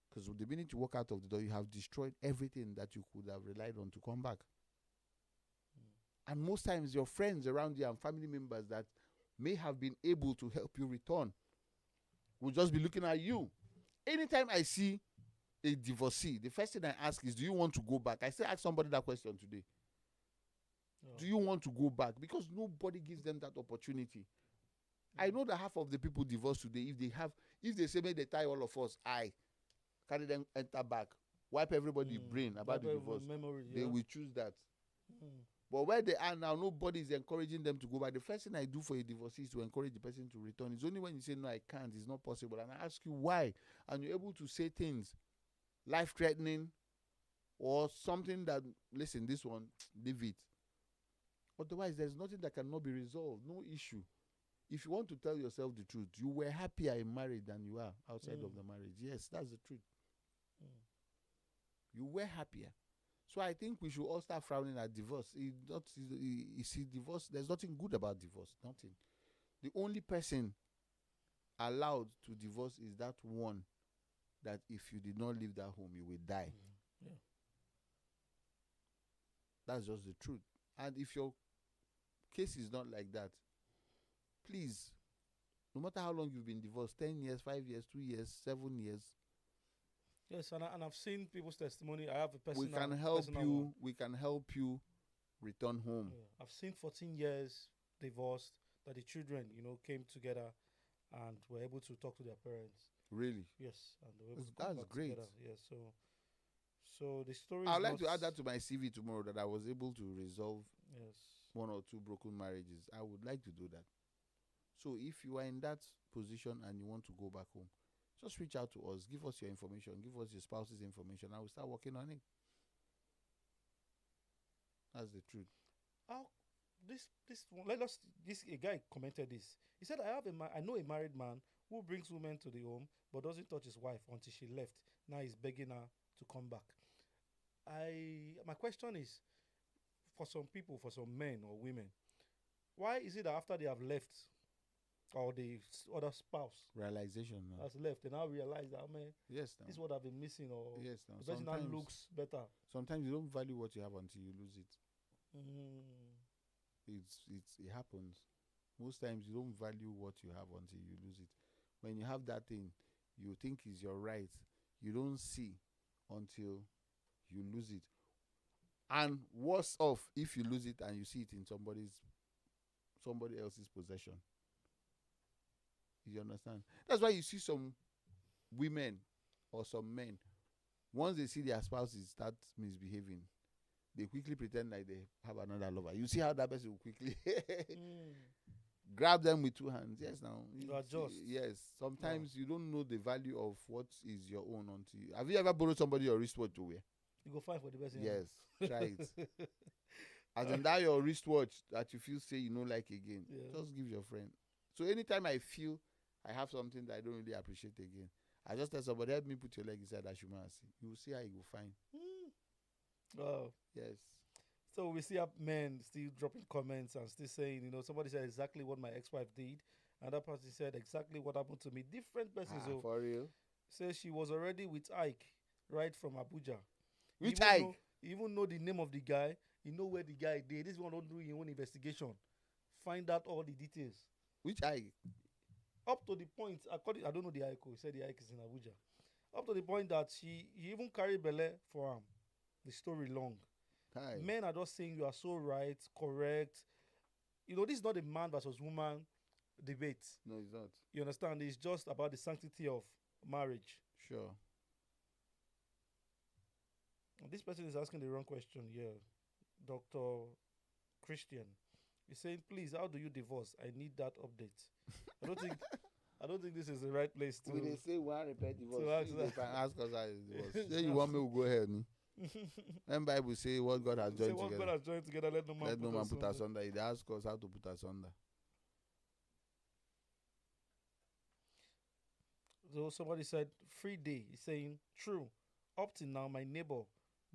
S1: Because the minute you walk out of the door, you have destroyed everything that you could have relied on to come back. And most times, your friends around you and family members that may have been able to help you return will just be looking at you. Anytime I see a divorcee, the first thing I ask is, do you want to go back? I still ask somebody that question today.
S3: Oh.
S1: Do you want to go back? Because nobody gives them that opportunity. I know that half of the people divorced today, if they say, may they tie all of us, I carry them enter back, wipe everybody's brain about the
S3: Wipe
S1: divorce,
S3: memory,
S1: they
S3: yeah.
S1: will choose that.
S3: Mm.
S1: But where they are now, nobody is encouraging them to go back. The first thing I do for a divorcee is to encourage the person to return. It's only when you say, no, I can't, it's not possible. And I ask you why. And you're able to say things life-threatening or something that, listen, this one, leave it. Otherwise, there's nothing that cannot be resolved. No issue. If you want to tell yourself the truth, you were happier in marriage than you are outside of the marriage. Yes, that's the truth. You were happier. So I think we should all start frowning at divorce. You see, divorce, there's nothing good about divorce. Nothing. The only person allowed to divorce is that one that if you did not leave that home, you will die.
S3: Yeah.
S1: That's just the truth. And if your case is not like that, please, no matter how long you've been divorced, 10 years, 5 years, 2 years, 7 years,
S3: Yes, and I've seen people's testimony. I have a personal.
S1: we can help
S3: personal
S1: you.
S3: one.
S1: We can help you return home.
S3: Yeah. I've seen 14 years divorced that the children, came together and were able to talk to their parents.
S1: Really,
S3: Yes, and they were able to come
S1: that's
S3: back
S1: great.
S3: together. Yes, so the story.
S1: I'd
S3: is
S1: like to
S3: not-
S1: add that to my CV tomorrow, that I was able to resolve
S3: Yes.
S1: 1 or 2 broken marriages. I would like to do that. So if you are in that position and you want to go back home, just reach out to us. Give us your information. Give us your spouse's information. I will start working on it. That's the truth.
S3: How this one, let us this a guy commented this. He said, I know a married man who brings women to the home but doesn't touch his wife until she left. Now he's begging her to come back. My question is, for some people, for some men or women, why is it that after they have left, or the other spouse
S1: Realization. Now.
S3: has left, they now realize that, man,
S1: Yes. Now.
S3: this is what I've been missing, or
S1: Yes. Now.
S3: the person now looks better.
S1: Sometimes you don't value what you have until you lose it.
S3: Mm.
S1: It happens. Most times you don't value what you have until you lose it. When you have that thing you think is your right, you don't see until you lose it. And worse off if you lose it and you see it in somebody else's possession. You understand? That's why you see some women or some men, once they see their spouses start misbehaving, they quickly pretend like they have another lover. You see how that person will quickly grab them with 2 hands. Yes, now.
S3: You adjust.
S1: Yes. Sometimes you don't know the value of what is your own until. Have you ever borrowed somebody your wristwatch to wear?
S3: You go find for the person.
S1: Yes. Try it. As in that your wristwatch that you feel say you don't like again,
S3: Yeah.
S1: just give your friend. So anytime I feel I have something that I don't really appreciate again, I just tell somebody, help me put your leg inside that shoe and see. You will see how you go fine.
S3: Wow.
S1: Yes.
S3: So we see men still dropping comments and still saying, somebody said exactly what my ex-wife did. Another person said exactly what happened to me. Different persons. So
S1: For real.
S3: says she was already with Ike right from Abuja.
S1: Which
S3: You
S1: Ike?
S3: even know the name of the guy. You know where the guy did. This one don't do your own investigation. Find out all the details.
S1: Which Ike?
S3: Up to the point, I don't know the Ike. He said the Ike is in Abuja. Up to the point that he even carried Bele for him. The story long.
S1: Hi.
S3: Men are just saying you are so right, correct. This is not a man versus woman debate.
S1: No, it's not.
S3: You understand? It's just about the sanctity of marriage.
S1: Sure.
S3: This person is asking the wrong question here. Dr. Christian. He's saying, please, how do you divorce? I need that update. I don't think I don't think this is the right place to.
S1: We dey say one repair divorce.
S3: ask
S1: You
S3: that.
S1: can ask us how it's divorce. Say you want me to go ahead. Ni? When Bible say what God has
S3: Say
S1: joined
S3: what God
S1: together,
S3: has joined together, let no man
S1: let no man put
S3: asunder.
S1: asunder. He dey ask us how to put asunder.
S3: So somebody said, free day. He's saying, true. Up till now, my neighbor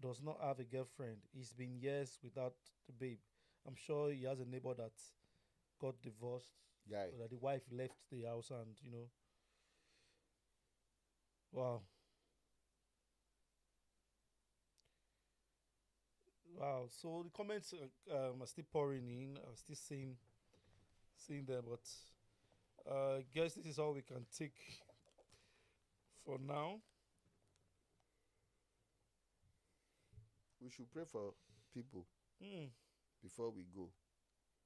S3: does not have a girlfriend. He's been years without the babe. I'm sure he has a neighbor that got divorced,
S1: Guy,
S3: or that the wife left the house, and wow. Wow. So the comments are still pouring in. I'm still seeing them, but I guess this is all we can take for now.
S1: we should pray for people
S3: Mm,
S1: before we go.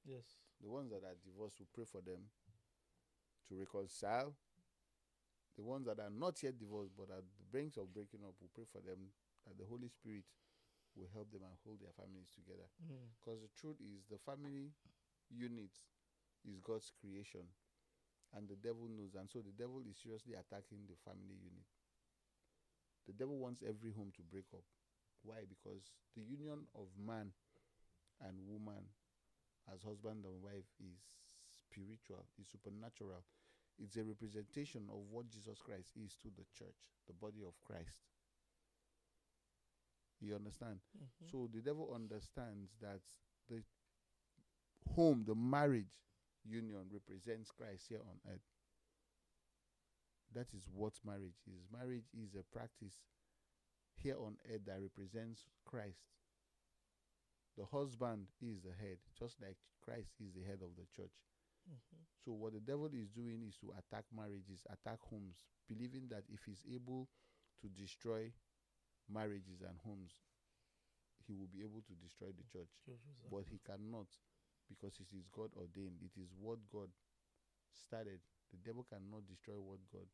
S3: yes.
S1: The ones that are divorced, we pray for them to reconcile. The ones that are not yet divorced but at the brink of breaking up, we pray for them that the Holy Spirit will help them and hold their families together.
S3: Mm,
S1: Because the truth is, the family unit is God's creation, and the devil knows, and so the devil is seriously attacking the family unit. The devil wants every home to break up. Why? Because the union of man and woman as husband and wife is spiritual, is supernatural. It's a representation of what Jesus Christ is to the church, the body of Christ. You understand?
S3: mhm.
S1: So the devil understands that the home, the marriage union represents Christ here on earth. That is what marriage is. Marriage is a practice here on earth that represents Christ. The husband is the head, just like Christ is the head of the church.
S3: Mhm.
S1: So what the devil is doing is to attack marriages, attack homes, believing that if he's able to destroy marriages and homes, he will be able to destroy the church. But he cannot, because it is God ordained. It is what God started. The devil cannot destroy what God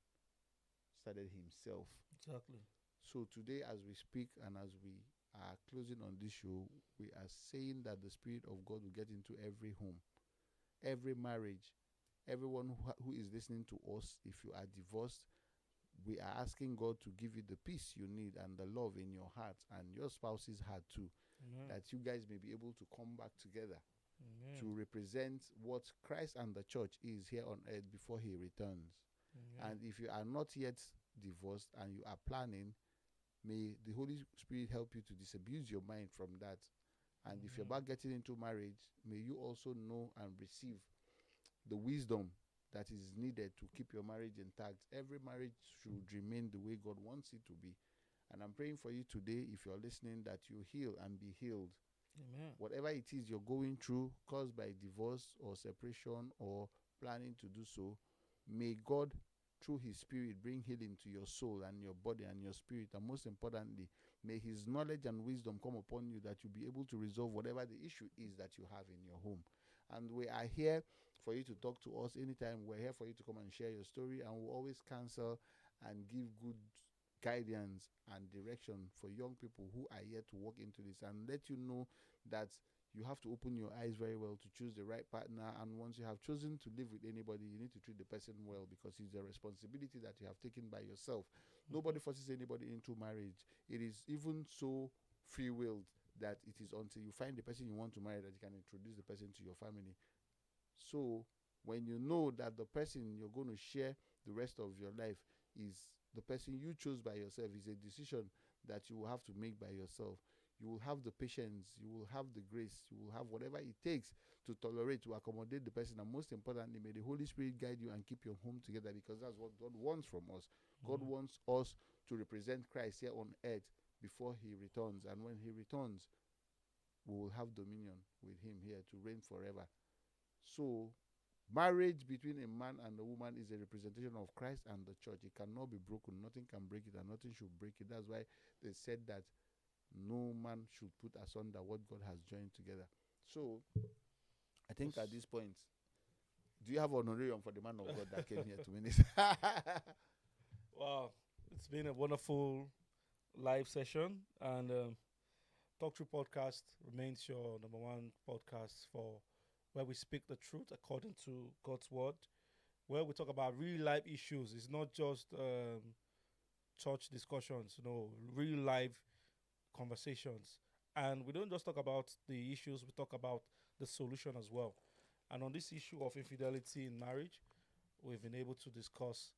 S1: started himself.
S3: Exactly.
S1: So today, as we speak and as we are closing on this show, we are saying that the Spirit of God will get into every home, every marriage, everyone who is listening to us. If you are divorced, we are asking God to give you the peace you need and the love in your heart and your spouse's heart too,
S3: Amen.
S1: that you guys may be able to come back together
S3: Amen.
S1: to represent what Christ and the church is here on earth before he returns.
S3: Amen.
S1: And if you are not yet divorced and you are planning, may the Holy Spirit help you to disabuse your mind from that. And if you're about getting into marriage, may you also know and receive the wisdom that is needed to keep your marriage intact. Every marriage should remain the way God wants it to be. And I'm praying for you today, if you're listening, that you heal and be healed.
S3: Amen.
S1: Whatever it is you're going through, caused by divorce or separation or planning to do so, may God, through his Spirit, bring healing to your soul and your body and your spirit. And most importantly, may his knowledge and wisdom come upon you, that you'll be able to resolve whatever the issue is that you have in your home. And we are here for you to talk to us anytime. We're here for you to come and share your story, and we'll always counsel and give good guidance and direction for young people who are yet to walk into this, and let you know that you have to open your eyes very well to choose the right partner. And once you have chosen to live with anybody, you need to treat the person well, because it's a responsibility that you have taken by yourself. Nobody forces anybody into marriage. It is even so free-willed that it is until you find the person you want to marry that you can introduce the person to your family. So when you know that the person you're going to share the rest of your life is the person you chose by yourself, is a decision that you will have to make by yourself. You will have the patience, you will have the grace, you will have whatever it takes to tolerate, to accommodate the person. And most importantly, may the Holy Spirit guide you and keep your home together, because that's what God wants from us. God wants us to represent Christ here on earth before he returns. And when he returns, we will have dominion with him here to reign forever. So marriage between a man and a woman is a representation of Christ and the church. It cannot be broken. Nothing can break it, and nothing should break it. That's why they said that no man should put asunder what God has joined together. So I think at this point, Do you have honorarium for the man of God that came here to win it?
S3: Wow, it's been a wonderful live session, and Talk Through Podcast remains your number one podcast for where we speak the truth according to God's word, where we talk about real life issues. It's not just church discussions, real life conversations. And we don't just talk about the issues, we talk about the solution as well. And on this issue of infidelity in marriage, we've been able to discuss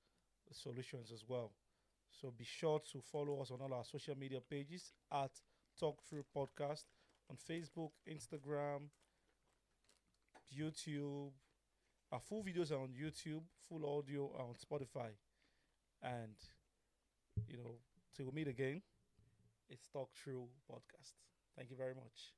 S3: the solutions as well. So be sure to follow us on all our social media pages at Talk Through Podcast on Facebook, Instagram, YouTube. Our full videos are on YouTube, full audio are on Spotify. And, till we meet again, it's Talk Through Podcast. Thank you very much.